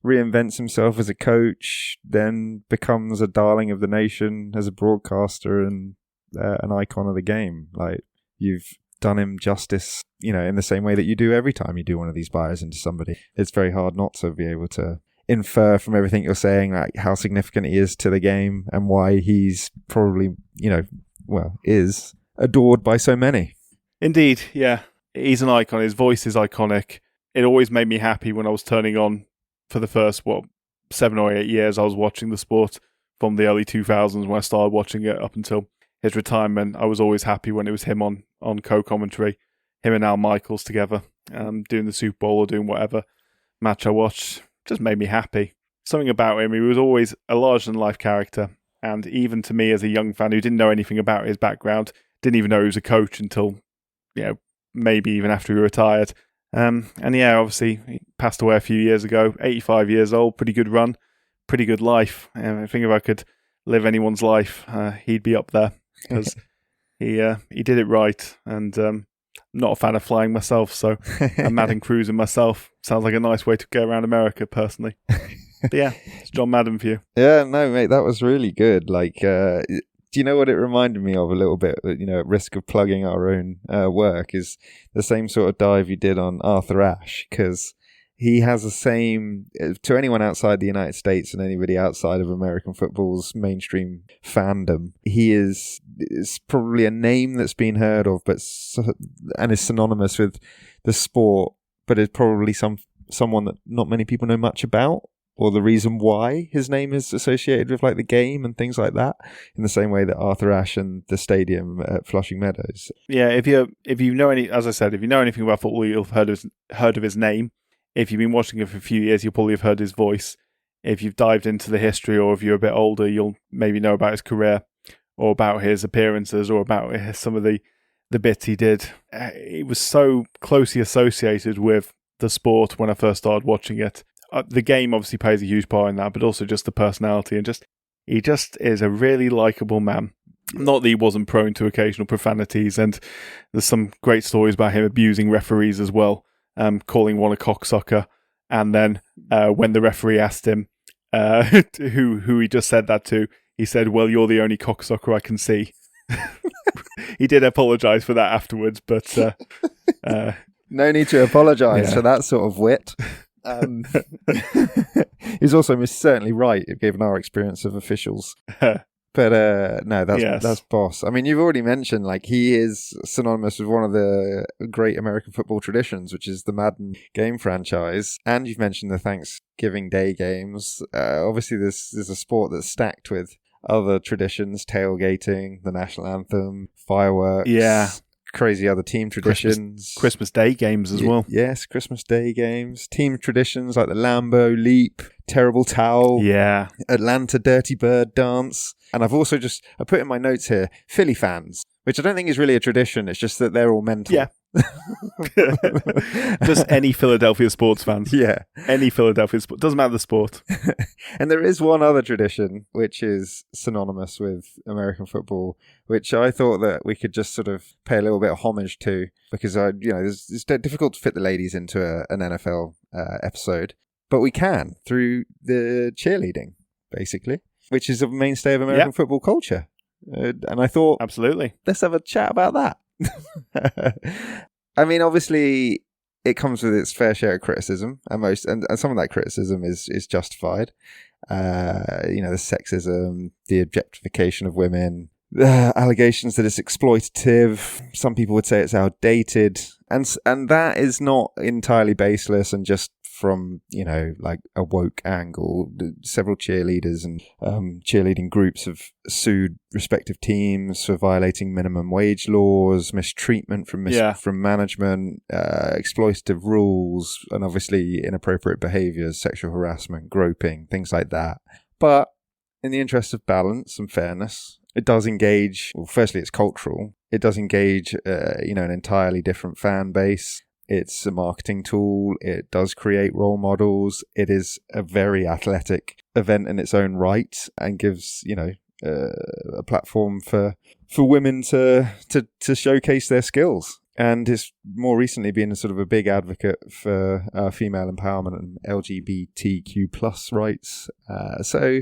reinvents himself as a coach, then becomes a darling of the nation as a broadcaster and an icon of the game. Like, you've done him justice, in the same way that you do every time you do one of these buyers into somebody. It's very hard not to be able to infer from everything you're saying, like how significant he is to the game and why he's probably, is adored by so many. Indeed, yeah. He's an icon. His voice is iconic. It always made me happy when I was turning on for the first, 7 or 8 years I was watching the sport from the early 2000s when I started watching it up until his retirement. I was always happy when it was him on co-commentary, him and Al Michaels together, doing the Super Bowl or doing whatever match I watched. Just made me happy. Something about him, he was always a larger-than-life character. And even to me as a young fan who didn't know anything about his background, didn't even know he was a coach until, maybe even after he retired. Obviously he passed away a few years ago, 85 years old, pretty good run, pretty good life. I think if I could live anyone's life, he'd be up there because he did it right. And I'm not a fan of flying myself, so a Madden cruising myself sounds like a nice way to get around America, personally. But yeah, it's John Madden for you. Yeah, no, mate, that was really good. Like, do you know what it reminded me of a little bit, at risk of plugging our own work, is the same sort of dive you did on Arthur Ashe, because he has the same, to anyone outside the United States and anybody outside of American football's mainstream fandom, he is probably a name that's been heard of, and is synonymous with the sport, but is probably someone that not many people know much about, or the reason why his name is associated with like the game and things like that, in the same way that Arthur Ashe and the stadium at Flushing Meadows. Yeah, if you know anything about football, you'll have heard of his name. If you've been watching it for a few years, you'll probably have heard his voice. If you've dived into the history, or if you're a bit older, you'll maybe know about his career, or about his appearances, or about some of the bits he did. It was so closely associated with the sport when I first started watching it. The game obviously plays a huge part in that, but also just the personality, and he just is a really likable man. Not that he wasn't prone to occasional profanities, and there's some great stories about him abusing referees as well, calling one a cocksucker, and then when the referee asked him who he just said that to, he said, "Well, you're the only cocksucker I can see." He did apologise for that afterwards, but no need to apologise for that sort of wit. He's also most certainly right, given our experience of officials. But no, that's boss. I mean, you've already mentioned, like, he is synonymous with one of the great American football traditions, which is the Madden game franchise. And you've mentioned the Thanksgiving Day games. Obviously, there's a sport that's stacked with other traditions: tailgating, the national anthem, fireworks. Yeah. Crazy other team traditions. Christmas Day games as well. Yes, Christmas Day games. Team traditions like the Lambeau Leap, Terrible Towel, Atlanta Dirty Bird Dance. And I've also I put in my notes here, Philly fans, which I don't think is really a tradition. It's just that they're all mental. Yeah. Just any Philadelphia sports fans. Yeah. Any Philadelphia sport. Doesn't matter the sport. And there is one other tradition which is synonymous with American football, which I thought that we could just sort of pay a little bit of homage to, because it's difficult to fit the ladies into an NFL episode, but we can through the cheerleading, basically, which is a mainstay of American football culture. And I thought, absolutely, let's have a chat about that. I mean, obviously, it comes with its fair share of criticism, and some of that criticism is justified. The sexism, the objectification of women, the allegations that it's exploitative. Some people would say it's outdated, and that is not entirely baseless and just from, like a woke angle. Several cheerleaders and cheerleading groups have sued respective teams for violating minimum wage laws, mistreatment from management, exploitative rules, and obviously inappropriate behaviours, sexual harassment, groping, things like that. But in the interest of balance and fairness, it does engage, well, firstly, it's cultural. It does engage, an entirely different fan base. It's a marketing tool. It does create role models. It is a very athletic event in its own right, and gives, a platform for women to showcase their skills. And has more recently been a sort of a big advocate for female empowerment and LGBTQ plus rights. So,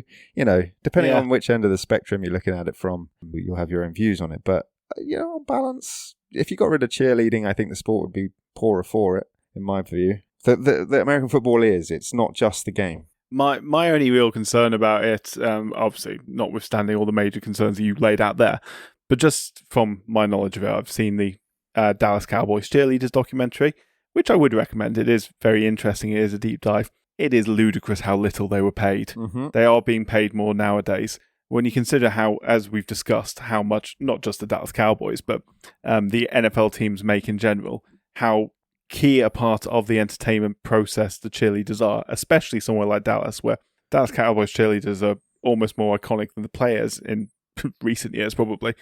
depending on which end of the spectrum you're looking at it from, you'll have your own views on it. But, on balance, if you got rid of cheerleading, I think the sport would be poorer for it, in my view. The American football it's not just the game. My only real concern about it, obviously, notwithstanding all the major concerns that you laid out there, but just from my knowledge of it, I've seen the Dallas Cowboys cheerleaders documentary, which I would recommend. It is very interesting. It is a deep dive. It is ludicrous how little they were paid. Mm-hmm. They are being paid more nowadays. When you consider how, as we've discussed, how much, not just the Dallas Cowboys, but the NFL teams make in general, how key a part of the entertainment process the cheerleaders are, especially somewhere like Dallas, where Dallas Cowboys cheerleaders are almost more iconic than the players in recent years, probably.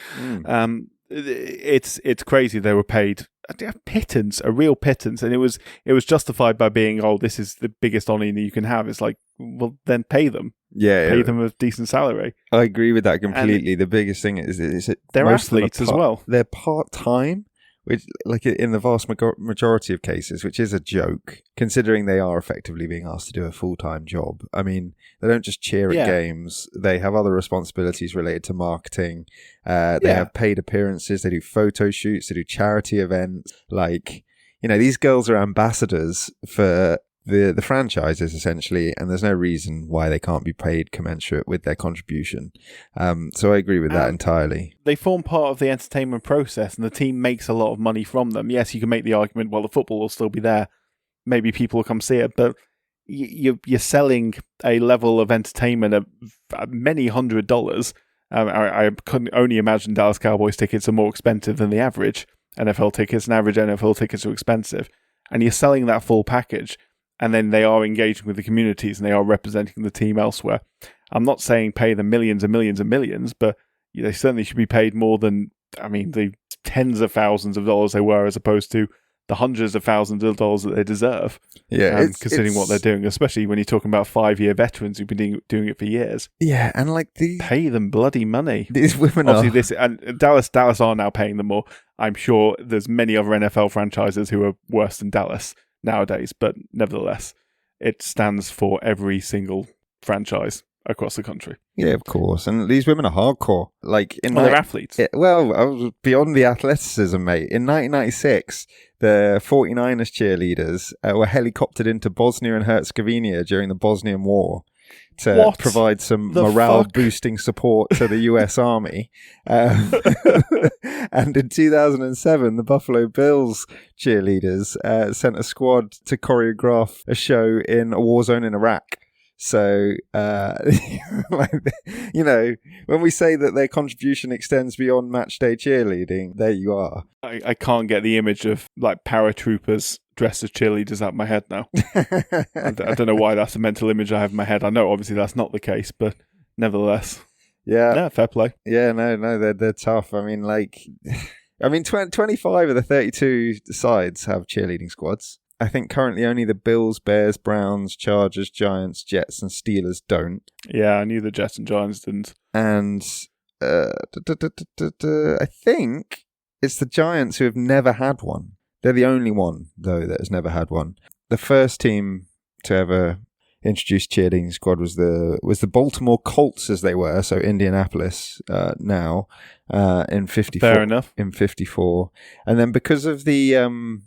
It's crazy. They were paid a pittance, a real pittance, and it was justified by being, this is the biggest honor you can have. It's like, well, then pay them. Pay them a decent salary. I agree with that completely. The biggest thing is they're athletes as well. They're part-time, which, like in the vast majority of cases, which is a joke, considering they are effectively being asked to do a full-time job. I mean, they don't just cheer at games. They have other responsibilities related to marketing. They have paid appearances. They do photo shoots. They do charity events. Like, these girls are ambassadors for the franchises, essentially, and there's no reason why they can't be paid commensurate with their contribution. So I agree with that entirely. They form part of the entertainment process, and the team makes a lot of money from them. Yes, you can make the argument, well, the football will still be there. Maybe people will come see it, but you're selling a level of entertainment of many $100s. I couldn't only imagine Dallas Cowboys tickets are more expensive than the average NFL tickets, and average NFL tickets are expensive. And you're selling that full package. And then they are engaging with the communities and they are representing the team elsewhere. I'm not saying pay them millions and millions and millions, but they certainly should be paid more than, the tens of thousands of dollars they were, as opposed to the hundreds of thousands of dollars that they deserve. Yeah, considering what they're doing, especially when you're talking about 5-year veterans who've been doing it for years. Yeah, and pay them bloody money. These women and Dallas are now paying them more. I'm sure there's many other NFL franchises who are worse than Dallas nowadays, but nevertheless, it stands for every single franchise across the country. Yeah, of course. And these women are hardcore. They're athletes. I was beyond the athleticism, mate. In 1996, the 49ers cheerleaders were helicoptered into Bosnia and Herzegovina during the Bosnian War to provide some morale-boosting support to the U.S. Army. And in 2007, the Buffalo Bills cheerleaders sent a squad to choreograph a show in a war zone in Iraq. So, when we say that their contribution extends beyond match day cheerleading, there you are. I can't get the image of paratroopers dressed as cheerleaders out of my head now. I don't know why that's a mental image I have in my head. I know obviously that's not the case, but nevertheless. Yeah, fair play. Yeah, no, they're tough. 25 of the 32 sides have cheerleading squads. I think currently only the Bills, Bears, Browns, Chargers, Giants, Jets, and Steelers don't. Yeah, I knew the Jets and Giants didn't. And I think it's the Giants who have never had one. They're the only one, though, that has never had one. The first team to ever introduce cheerleading squad was the Baltimore Colts, as they were, so Indianapolis now, in 54. Fair enough. In 54. And then because of the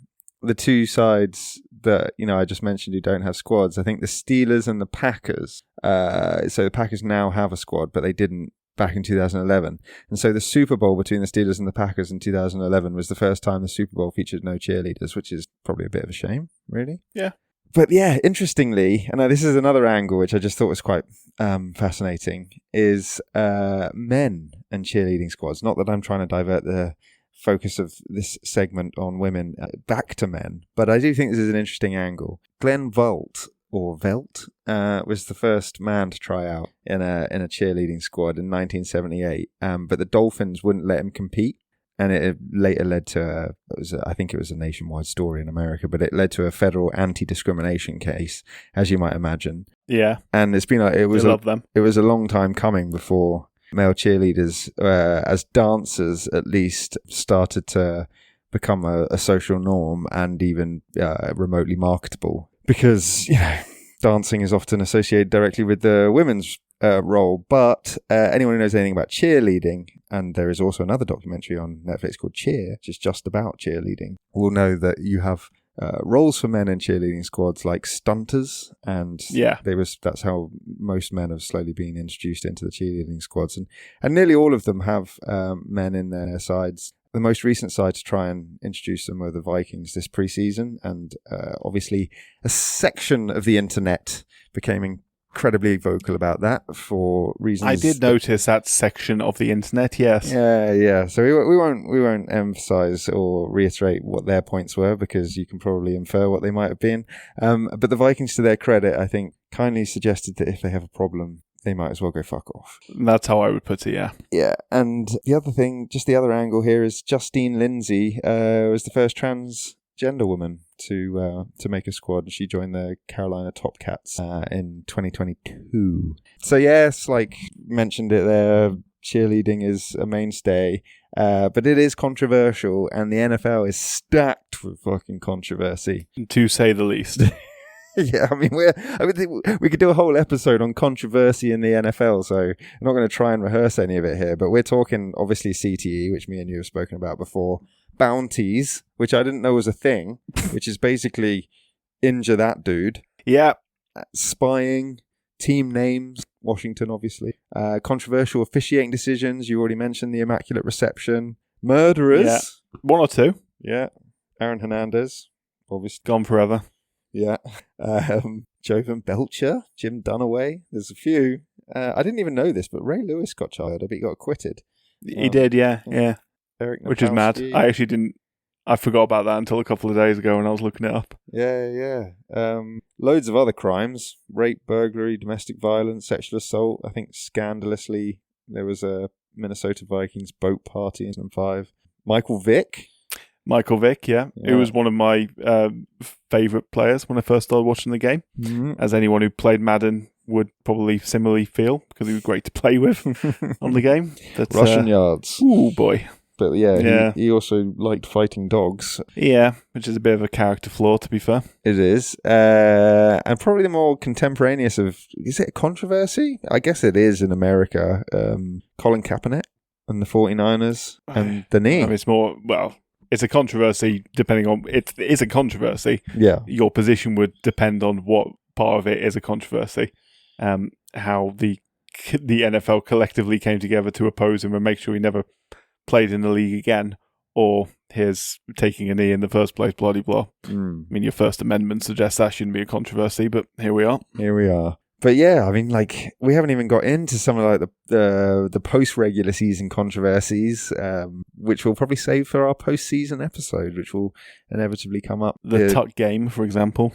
two sides that, I just mentioned who don't have squads, I think the Steelers and the Packers, so the Packers now have a squad, but they didn't back in 2011. And so the Super Bowl between the Steelers and the Packers in 2011 was the first time the Super Bowl featured no cheerleaders, which is probably a bit of a shame, really. Yeah. But yeah, interestingly, and this is another angle which I just thought was quite fascinating, is men and cheerleading squads. Not that I'm trying to divert the focus of this segment on women back to men, but I do think this is an interesting angle. Glenn Velt was the first man to try out in a cheerleading squad in 1978, but the Dolphins wouldn't let him compete, and it later led to I think it was a nationwide story in America, but it led to a federal anti-discrimination case, as you might imagine. Yeah, and it's been it was a long time coming before male cheerleaders, as dancers at least, started to become a social norm and even remotely marketable. Because, dancing is often associated directly with the women's role. But anyone who knows anything about cheerleading, and there is also another documentary on Netflix called Cheer, which is just about cheerleading, will know that you have roles for men in cheerleading squads like stunters, and that's how most men have slowly been introduced into the cheerleading squads, and nearly all of them have men in their sides. The most recent side to try and introduce them were the Vikings this preseason, and obviously a section of the internet became incredibly vocal about that for reasons. I did notice that section of the internet. Yes. Yeah. So we won't emphasize or reiterate what their points were, because you can probably infer what they might have been. But the Vikings, to their credit, I think kindly suggested that if they have a problem, they might as well go fuck off. That's how I would put it, yeah. Yeah, and the other thing, just the other angle here, is Justine Lindsay was the first transgender woman to make a squad. She joined the Carolina Top Cats in 2022. So yes, like mentioned it there, cheerleading is a mainstay, but it is controversial, and the NFL is stacked with fucking controversy, to say the least. Yeah, I mean, we could do a whole episode on controversy in the NFL, so I'm not going to try and rehearse any of it here, but we're talking, obviously, CTE, which me and you have spoken about before, bounties, which I didn't know was a thing, which is basically injure that dude. Yeah. Spying, team names, Washington, obviously. Controversial officiating decisions, you already mentioned the Immaculate Reception. Murderers. Yeah. One or two. Yeah. Aaron Hernandez, obviously. Gone forever. Yeah. Jovan Belcher, Jim Dunaway. There's a few. I didn't even know this, but Ray Lewis got charged. I bet he got acquitted. He did, yeah. Eric Napowski. Which is mad. I actually didn't. I forgot about that until a couple of days ago when I was looking it up. Yeah. Loads of other crimes. Rape, burglary, domestic violence, sexual assault. I think scandalously there was a Minnesota Vikings boat party in 2005. Michael Vick, yeah. It was one of my favourite players when I first started watching the game. Mm-hmm. As anyone who played Madden would probably similarly feel, because he was great to play with on the game. But, Russian yards. Ooh, boy. But yeah. He also liked fighting dogs. Yeah, which is a bit of a character flaw, to be fair. It is. And probably the more contemporaneous of... Is it a controversy? I guess it is in America. Colin Kaepernick and the 49ers and the knee. I mean, it's more... Well... It's a controversy depending on... It is a controversy. Yeah. Your position would depend on what part of it is a controversy. How the NFL collectively came together to oppose him and make sure he never played in the league again, or his taking a knee in the first place, blah, blah, blah. I mean, your First Amendment suggests that shouldn't be a controversy, but here we are. But yeah, I mean, like, we haven't even got into some of like the post-regular season controversies, which we'll probably save for our post-season episode, which will inevitably come up. The tuck game, for example.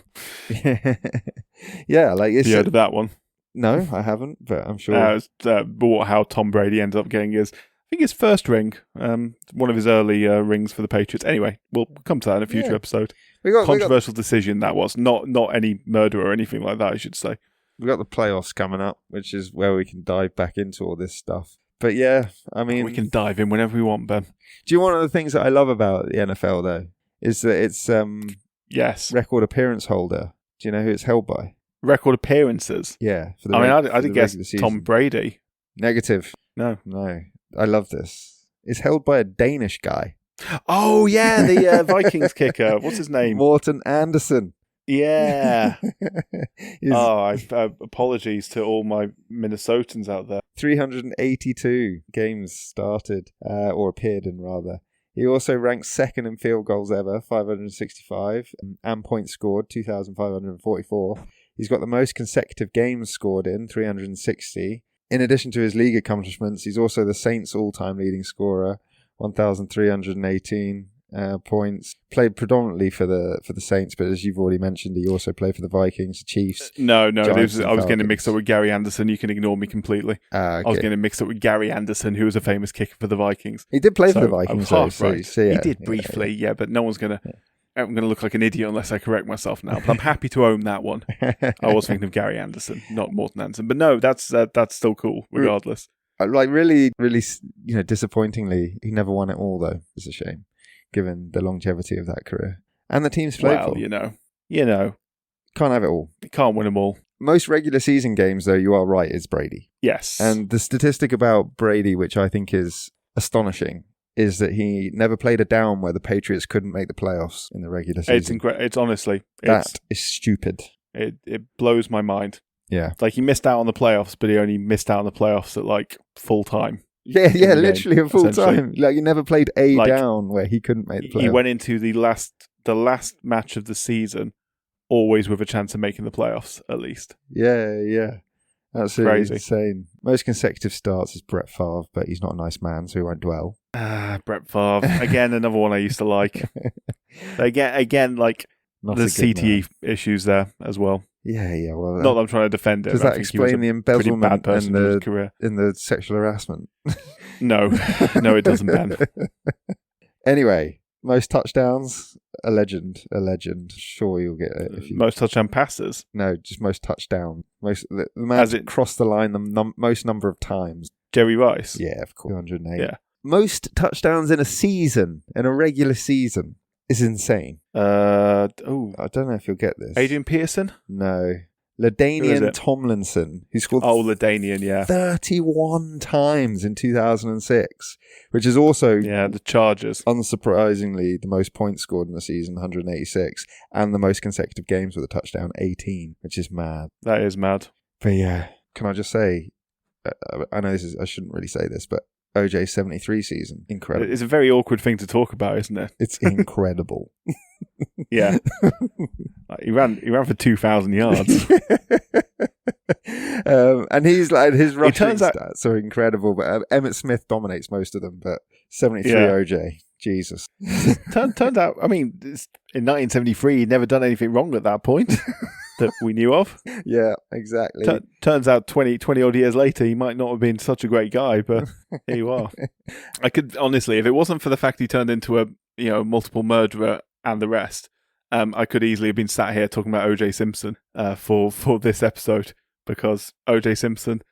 Yeah, like it's... You heard of that one? No, I haven't, but I'm sure. How Tom Brady ended up getting his, I think his first ring, one of his early rings for the Patriots. Anyway, we'll come to that in a future episode. Controversial decision that was, not any murder or anything like that, I should say. We've got the playoffs coming up, which is where we can dive back into all this stuff. But yeah, I mean... We can dive in whenever we want, Ben. Do you know one of the things that I love about the NFL, though, is that it's yes, record appearance holder. Do you know who it's held by? Record appearances? Yeah. I did guess Tom Brady. Negative. No. I love this. It's held by a Danish guy. Oh, yeah, the Vikings kicker. What's his name? Morten Andersen. Yeah. Apologies to all my Minnesotans out there. 382 games started, or appeared in, rather. He also ranks second in field goals ever, 565, and points scored, 2,544. He's got the most consecutive games scored in, 360. In addition to his league accomplishments, he's also the Saints' all-time leading scorer, 1,318. Points. Played predominantly for the Saints, but as you've already mentioned, he also played for the Vikings, the Chiefs. No, I was getting mixed up with Gary Anderson. You can ignore me completely. Okay. I was getting mixed up with Gary Anderson, who was a famous kicker for the Vikings. He did play for the Vikings, though. Right. He did briefly, but no one's gonna. I'm going to look like an idiot unless I correct myself now. But I'm happy to own that one. I was thinking of Gary Anderson, not Morten Andersen. But no, that's still cool, regardless. Like really, really, disappointingly, he never won it all though. It's a shame, given the longevity of that career and the teams played for. Well, you know, can't have it all. You can't win them all. Most regular season games, though, you are right, is Brady. Yes. And the statistic about Brady, which I think is astonishing, is that he never played a down where the Patriots couldn't make the playoffs in the regular season. It's honestly... That is stupid. It blows my mind. Yeah. Like, he missed out on the playoffs, but he only missed out on the playoffs at, like, full time. Yeah, literally at full time. Like, he never played a down where he couldn't make the playoffs. He went into the last match of the season always with a chance of making the playoffs, at least. Yeah. Absolutely Crazy. Insane. Most consecutive starts is Brett Favre, but he's not a nice man, so he won't dwell. Brett Favre. Again, another one I used to like. Again, like, Not there's CTE issues there as well. Yeah. Well, not that I'm trying to defend it. Does that explain the embezzlement and the sexual harassment? No, it doesn't, Ben. Anyway, most touchdowns, a legend. Sure, you'll get it. If you... Most touchdown passes? No, just most touchdown. The man crossed the line the most number of times. Jerry Rice? Yeah, of course. 208. Yeah. Most touchdowns in a regular season, is insane. I don't know if you'll get this. Adrian Peterson? No. LaDainian Tomlinson, who scored LaDainian, yeah. 31 times in 2006, which is also the Chargers. Unsurprisingly, the most points scored in the season, 186, and the most consecutive games with a touchdown, 18, which is mad. That is mad. But yeah, can I just say, I know I shouldn't really say this, but OJ's 73 season, incredible. It's a very awkward thing to talk about, isn't it? It's incredible. Yeah. He ran for 2,000 yards. And he's like, his rushing stats are incredible, but Emmitt Smith dominates most of them, but 73 OJ, Jesus. Turns out, I mean, in 1973, he'd never done anything wrong at that point that we knew of. Yeah, exactly. Turns out 20 odd years later, he might not have been such a great guy, but here you are. I could, honestly, if it wasn't for the fact he turned into a multiple murderer and the rest, I could easily have been sat here talking about O.J. Simpson for this episode, because O.J. Simpson,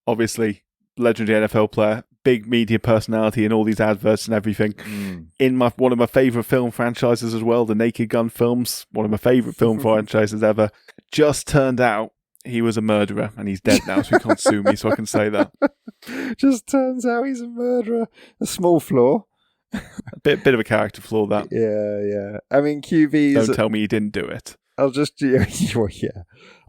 obviously, legendary NFL player, big media personality in all these adverts and everything. In one of my favourite film franchises as well, the Naked Gun films, one of my favourite film franchises ever. Just turned out he was a murderer, and he's dead now, so he can't sue me, so I can say that. Just turns out he's a murderer. A small flaw. A bit of a character flaw, that. Yeah. I mean, QBs... Don't tell me you didn't do it. I'll just... Yeah.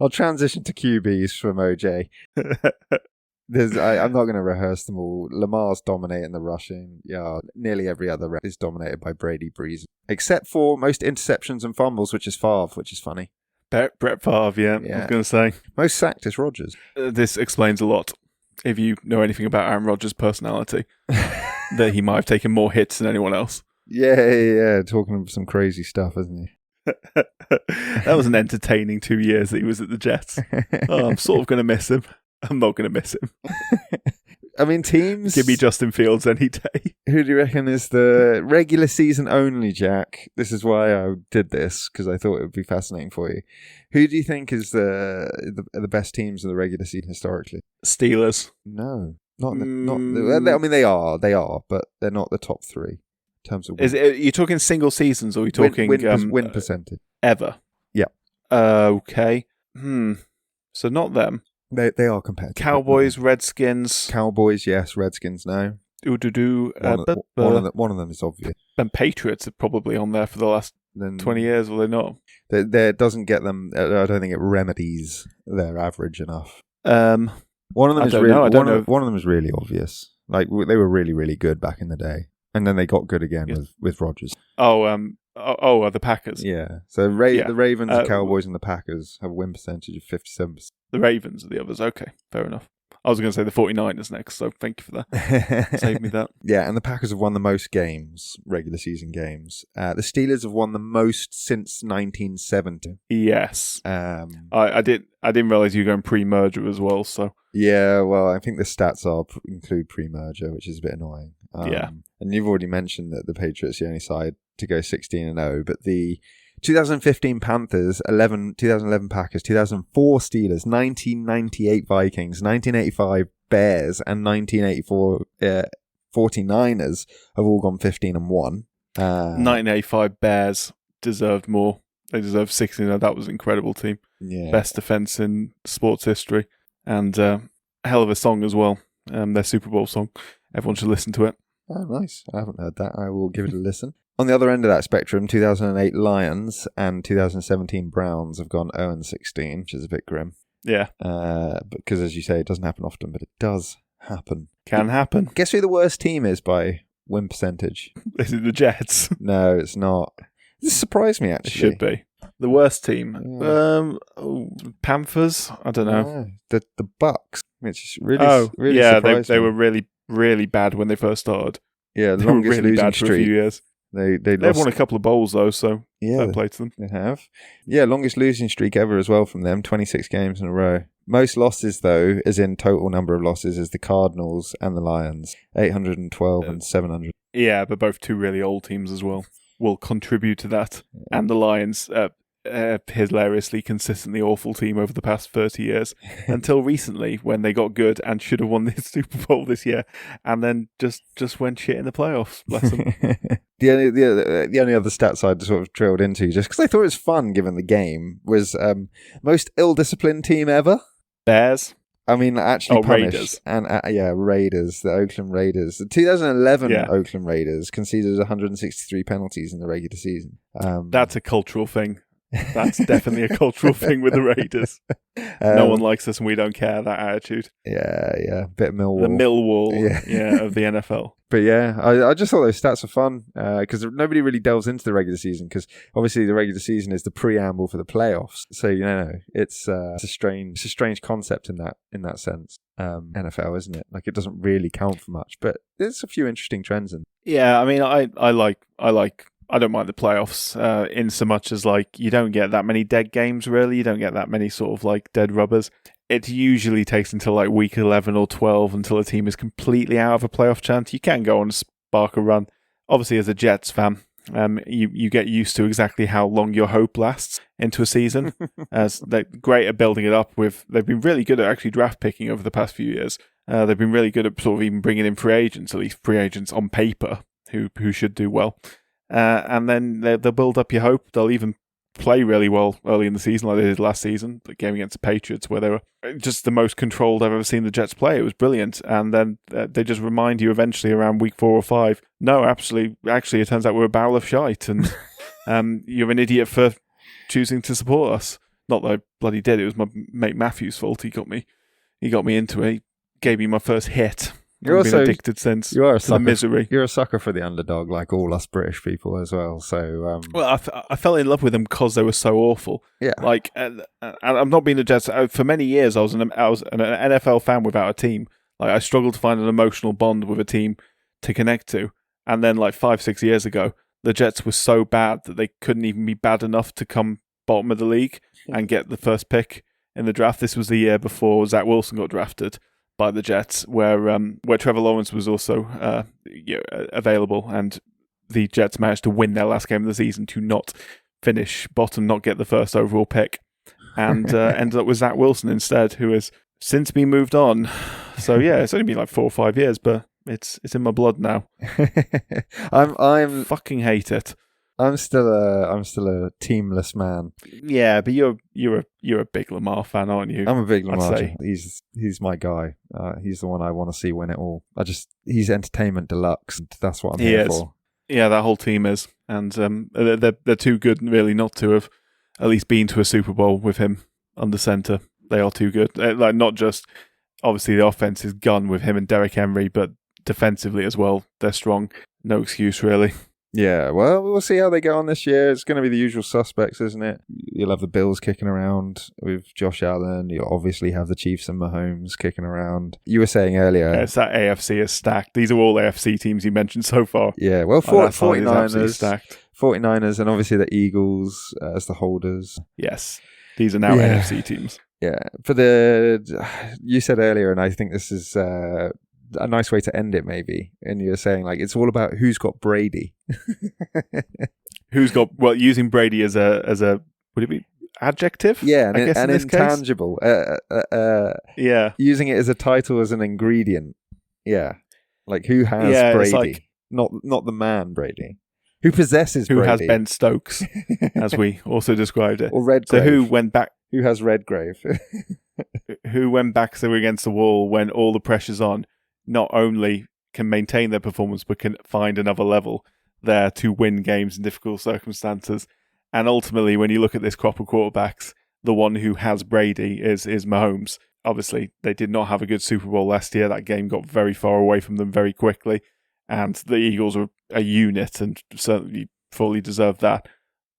I'll transition to QBs from OJ. I'm not going to rehearse them all. Lamar's dominating the rushing. Yeah, nearly every other rep is dominated by Brady Breeze. Except for most interceptions and fumbles, which is Favre, which is funny. Brett Favre, yeah. I was going to say. Most sacked is Rodgers. This explains a lot. If you know anything about Aaron Rodgers' personality, that he might have taken more hits than anyone else. Yeah. Talking some crazy stuff, isn't he? That was an entertaining 2 years that he was at the Jets. I'm sort of going to miss him. I'm not going to miss him. I mean, teams... Give me Justin Fields any day. Who do you reckon is the regular season only, Jack? This is why I did this, because I thought it would be fascinating for you. Who do you think is the best teams in the regular season historically? Steelers. No. I mean, they are, but they're not the top three in terms of wins. Are you talking single seasons, or are you talking... Win percentage. Ever? Yeah. Okay. So not them. They are competitive. Cowboys, Redskins. Cowboys, yes. Redskins, no. One of them is obvious. And Patriots are probably on there for the last 20 years, or they're not. That doesn't get them. I don't think it remedies their average enough. One of them is one of them is really obvious. Like, they were really, really good back in the day, and then they got good again with Rodgers. The Packers. Yeah. So the Ravens, the Cowboys, and the Packers have a win percentage of 57%. The Ravens are the others. Okay, fair enough. I was going to say the 49ers next, so thank you for that. Save me that. Yeah, and the Packers have won the most games, regular season games. The Steelers have won the most since 1970. Yes. I didn't realize you were going pre-merger as well, so... Yeah, well, I think the stats include pre-merger, which is a bit annoying. Yeah. And you've already mentioned that the Patriots are the only side to go 16-0, but the 2015 Panthers, 2011 Packers, 2004 Steelers, 1998 Vikings, 1985 Bears, and 1984 49ers have all gone 15-1. 1985 Bears deserved more. They deserved 16. That was an incredible team. Yeah. Best defense in sports history. And a hell of a song as well. Their Super Bowl song. Everyone should listen to it. Oh, nice. I haven't heard that. I will give it a listen. On the other end of that spectrum, 2008 Lions and 2017 Browns have gone 0-16, which is a bit grim. Yeah. Because, as you say, it doesn't happen often, but it does happen. Can happen. Guess who the worst team is by win percentage? Is it the Jets? No, it's not. This surprised me, It actually. should be. The worst team? Yeah. Panthers? I don't know. The Bucks, which really yeah, surprised they me. were really, really bad when they first started. Yeah, They were longest really losing bad for a streak. few years. They've They've lost. won a couple of bowls, though, so Yeah, fair play to them. they have. Yeah, longest losing streak ever as well from them, 26 games in a row. Most losses, though, as in total number of losses, is the Cardinals and the Lions, 812 and 700. Yeah, but both two really old teams as well will contribute to that. And the Lions, hilariously, consistently awful team over the past 30 years, until recently when they got good and should have won the Super Bowl this year, and then just went shit in the playoffs. Bless them. The only other stats I'd sort of drilled into, just because I thought it was fun given the game, was most ill-disciplined team ever. Bears. I mean, actually punished. Raiders. And Raiders, the Oakland Raiders. The 2011 Yeah. Oakland Raiders conceded 163 penalties in the regular season. That's a cultural thing. That's definitely a cultural thing with the Raiders. No one likes us and we don't care, that attitude. Yeah, bit of Millwall. The Millwall Yeah. of the NFL. But yeah, I just thought those stats were fun because nobody really delves into the regular season because obviously the regular season is the preamble for the playoffs. So it's a strange concept in that sense. NFL, isn't it? Like it doesn't really count for much, but there's a few interesting trends in. Yeah, I mean, I don't mind the playoffs in so much as like you don't get that many dead games really. You don't get that many sort of like dead rubbers. It usually takes until like week 11 or 12 until a team is completely out of a playoff chance. You can go on and spark a run. Obviously, as a Jets fan, you get used to exactly how long your hope lasts into a season. They're great at building it up. They've been really good at actually draft picking over the past few years. They've been really good at sort of even bringing in free agents, at least free agents on paper, who should do well. And then they'll build up your hope. They'll even play really well early in the season, like they did last season, the game against the Patriots, where they were just the most controlled I've ever seen the Jets play. It was brilliant. And then they just remind you eventually around week 4 or 5, no, actually, it turns out we're a barrel of shite, and you're an idiot for choosing to support us. Not that I bloody did. It was my mate Matthew's fault. He got me into it. He gave me my first hit. You're I've been also addicted since. You are a to the sucker. misery. You're a sucker for the underdog, like all us British people as well. So, Well, I fell in love with them because they were so awful. yeah, Like, and I'm not being a Jets. For many years, I was an NFL fan without a team. Like, I struggled to find an emotional bond with a team to connect to. And then, like 5-6 years ago, the Jets were so bad that they couldn't even be bad enough to come bottom of the league and get the first pick in the draft. This was the year before Zach Wilson got drafted by the Jets, where Trevor Lawrence was also available, and the Jets managed to win their last game of the season to not finish bottom, not get the first overall pick, and ended up with Zach Wilson instead, who has since been moved on. So yeah, it's only been like 4 or 5 years, but it's in my blood now. I'm Fucking hate it. I'm still a teamless man. Yeah, but you're a big Lamar fan, aren't you? I'm a big I'd Lamar. say. He's my guy. He's the one I want to see win it all. He's entertainment deluxe. And that's what I'm here for. Yeah, that whole team is, and they're too good really not to have at least been to a Super Bowl with him under center. They are too good. Like, not just obviously the offense is gone with him and Derrick Henry, but defensively as well, they're strong. No excuse really. Yeah, well, we'll see how they get on this year. It's going to be the usual suspects, isn't it? You'll have the Bills kicking around with Josh Allen. You'll obviously have the Chiefs and Mahomes kicking around. You were saying earlier... Yes, that AFC is stacked. These are all AFC teams you mentioned so far. Yeah, well, That side is absolutely 49ers, stacked. 49ers and obviously the Eagles as the holders. Yes, these are now Yeah. NFC teams. Yeah, you said earlier, and I think this is a nice way to end it maybe, and you're saying like it's all about who's got Brady. Who's got using Brady as a would it be adjective? Yeah, I guess an in this intangible. yeah, using it as a title as an ingredient. Yeah, like who has Brady? Like, not the man Brady. Who possesses who Brady? has Ben Stokes, as we also described it. Or Redgrave. So who went back? Who has Redgrave? Who went back so against the wall when all the pressure's on? Not only can maintain their performance, but can find another level there to win games in difficult circumstances. And ultimately, when you look at this crop of quarterbacks, the one who has Brady is Mahomes. Obviously, they did not have a good Super Bowl last year. That game got very far away from them very quickly. And the Eagles are a unit and certainly fully deserve that.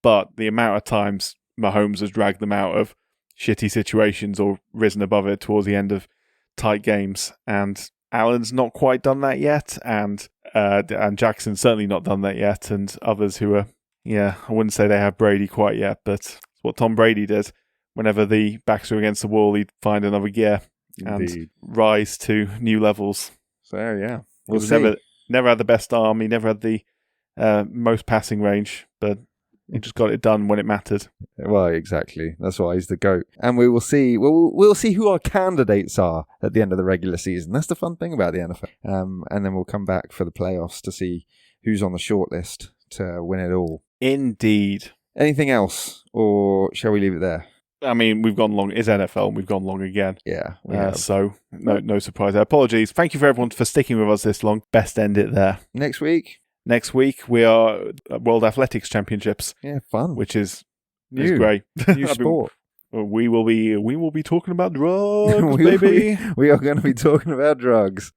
But the amount of times Mahomes has dragged them out of shitty situations or risen above it towards the end of tight games. And Allen's not quite done that yet. And Jackson's certainly not done that yet. And others who are, I wouldn't say they have Brady quite yet, but it's what Tom Brady did. Whenever the backs were against the wall, he'd find another gear and rise to new levels. So, yeah. We'll see. Never had the best arm. He never had the most passing range, but he just got it done when it mattered. Well, exactly. That's why he's the GOAT. And we will see. We'll see who our candidates are at the end of the regular season. That's the fun thing about the NFL. And then we'll come back for the playoffs to see who's on the shortlist to win it all. Indeed. Anything else, or shall we leave it there? I mean, we've gone long. It's NFL, and we've gone long again. Yeah. So no surprise there. Apologies. Thank you for everyone for sticking with us this long. Best end it there. Next week we are World Athletics Championships. Yeah, fun. Which is great. New sport. We will be talking about drugs, baby. We are going to be talking about drugs,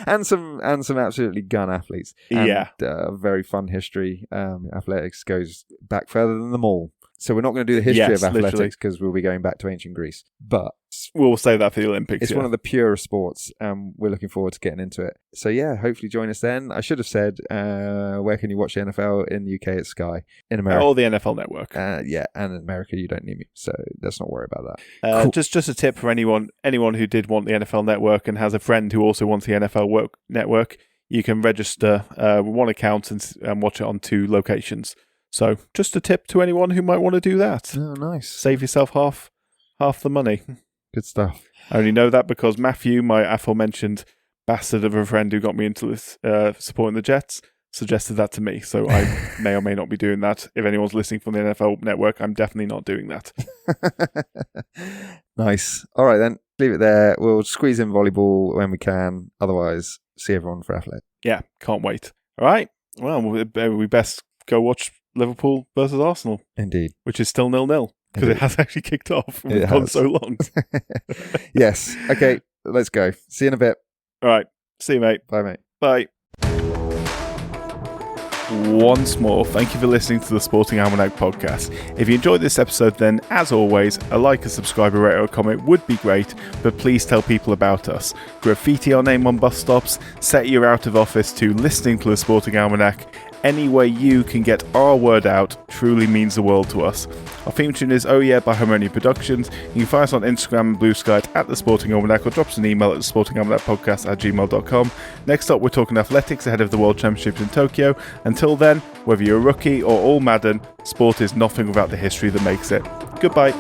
and some absolutely gun athletes. And, very fun history. Athletics goes back further than them all. So we're not going to do the history of athletics because we'll be going back to ancient Greece. But we'll save that for the Olympics. It's one of the purer sports. We're looking forward to getting into it. So yeah, hopefully join us then. I should have said, where can you watch the NFL? In the UK, it's Sky. In America, or the NFL Network. And in America, you don't need me. So let's not worry about that. Cool. Just a tip for anyone who did want the NFL Network and has a friend who also wants the NFL Network. You can register with one account and watch it on 2 locations. So, just a tip to anyone who might want to do that. Oh, nice. Save yourself half the money. Good stuff. I only know that because Matthew, my aforementioned bastard of a friend who got me into this supporting the Jets, suggested that to me. So, I may or may not be doing that. If anyone's listening from the NFL Network, I'm definitely not doing that. Nice. All right, then. Leave it there. We'll squeeze in volleyball when we can. Otherwise, see everyone for athletics. Yeah, can't wait. All right. Well, we best go watch Liverpool versus Arsenal. Indeed. Which is still 0-0 because it has actually kicked off. We've gone so long. Yes. Okay, let's go. See you in a bit. All right. See you, mate. Bye, mate. Bye. Once more, thank you for listening to the Sporting Almanac podcast. If you enjoyed this episode, then as always, a like, a subscribe, a rate, or a comment would be great, but please tell people about us. Graffiti our name on bus stops, set your out of office to listening to the Sporting Almanac. Any way you can get our word out truly means the world to us. Our theme tune is Oh Yeah by Harmonia Productions. You can find us on Instagram and Blue Sky at The Sporting Almanac, or drop us an email at thesportingalmanacpodcast@gmail.com. Next up, we're talking athletics ahead of the World Championships in Tokyo. Until then, whether you're a rookie or all Madden, sport is nothing without the history that makes it. Goodbye.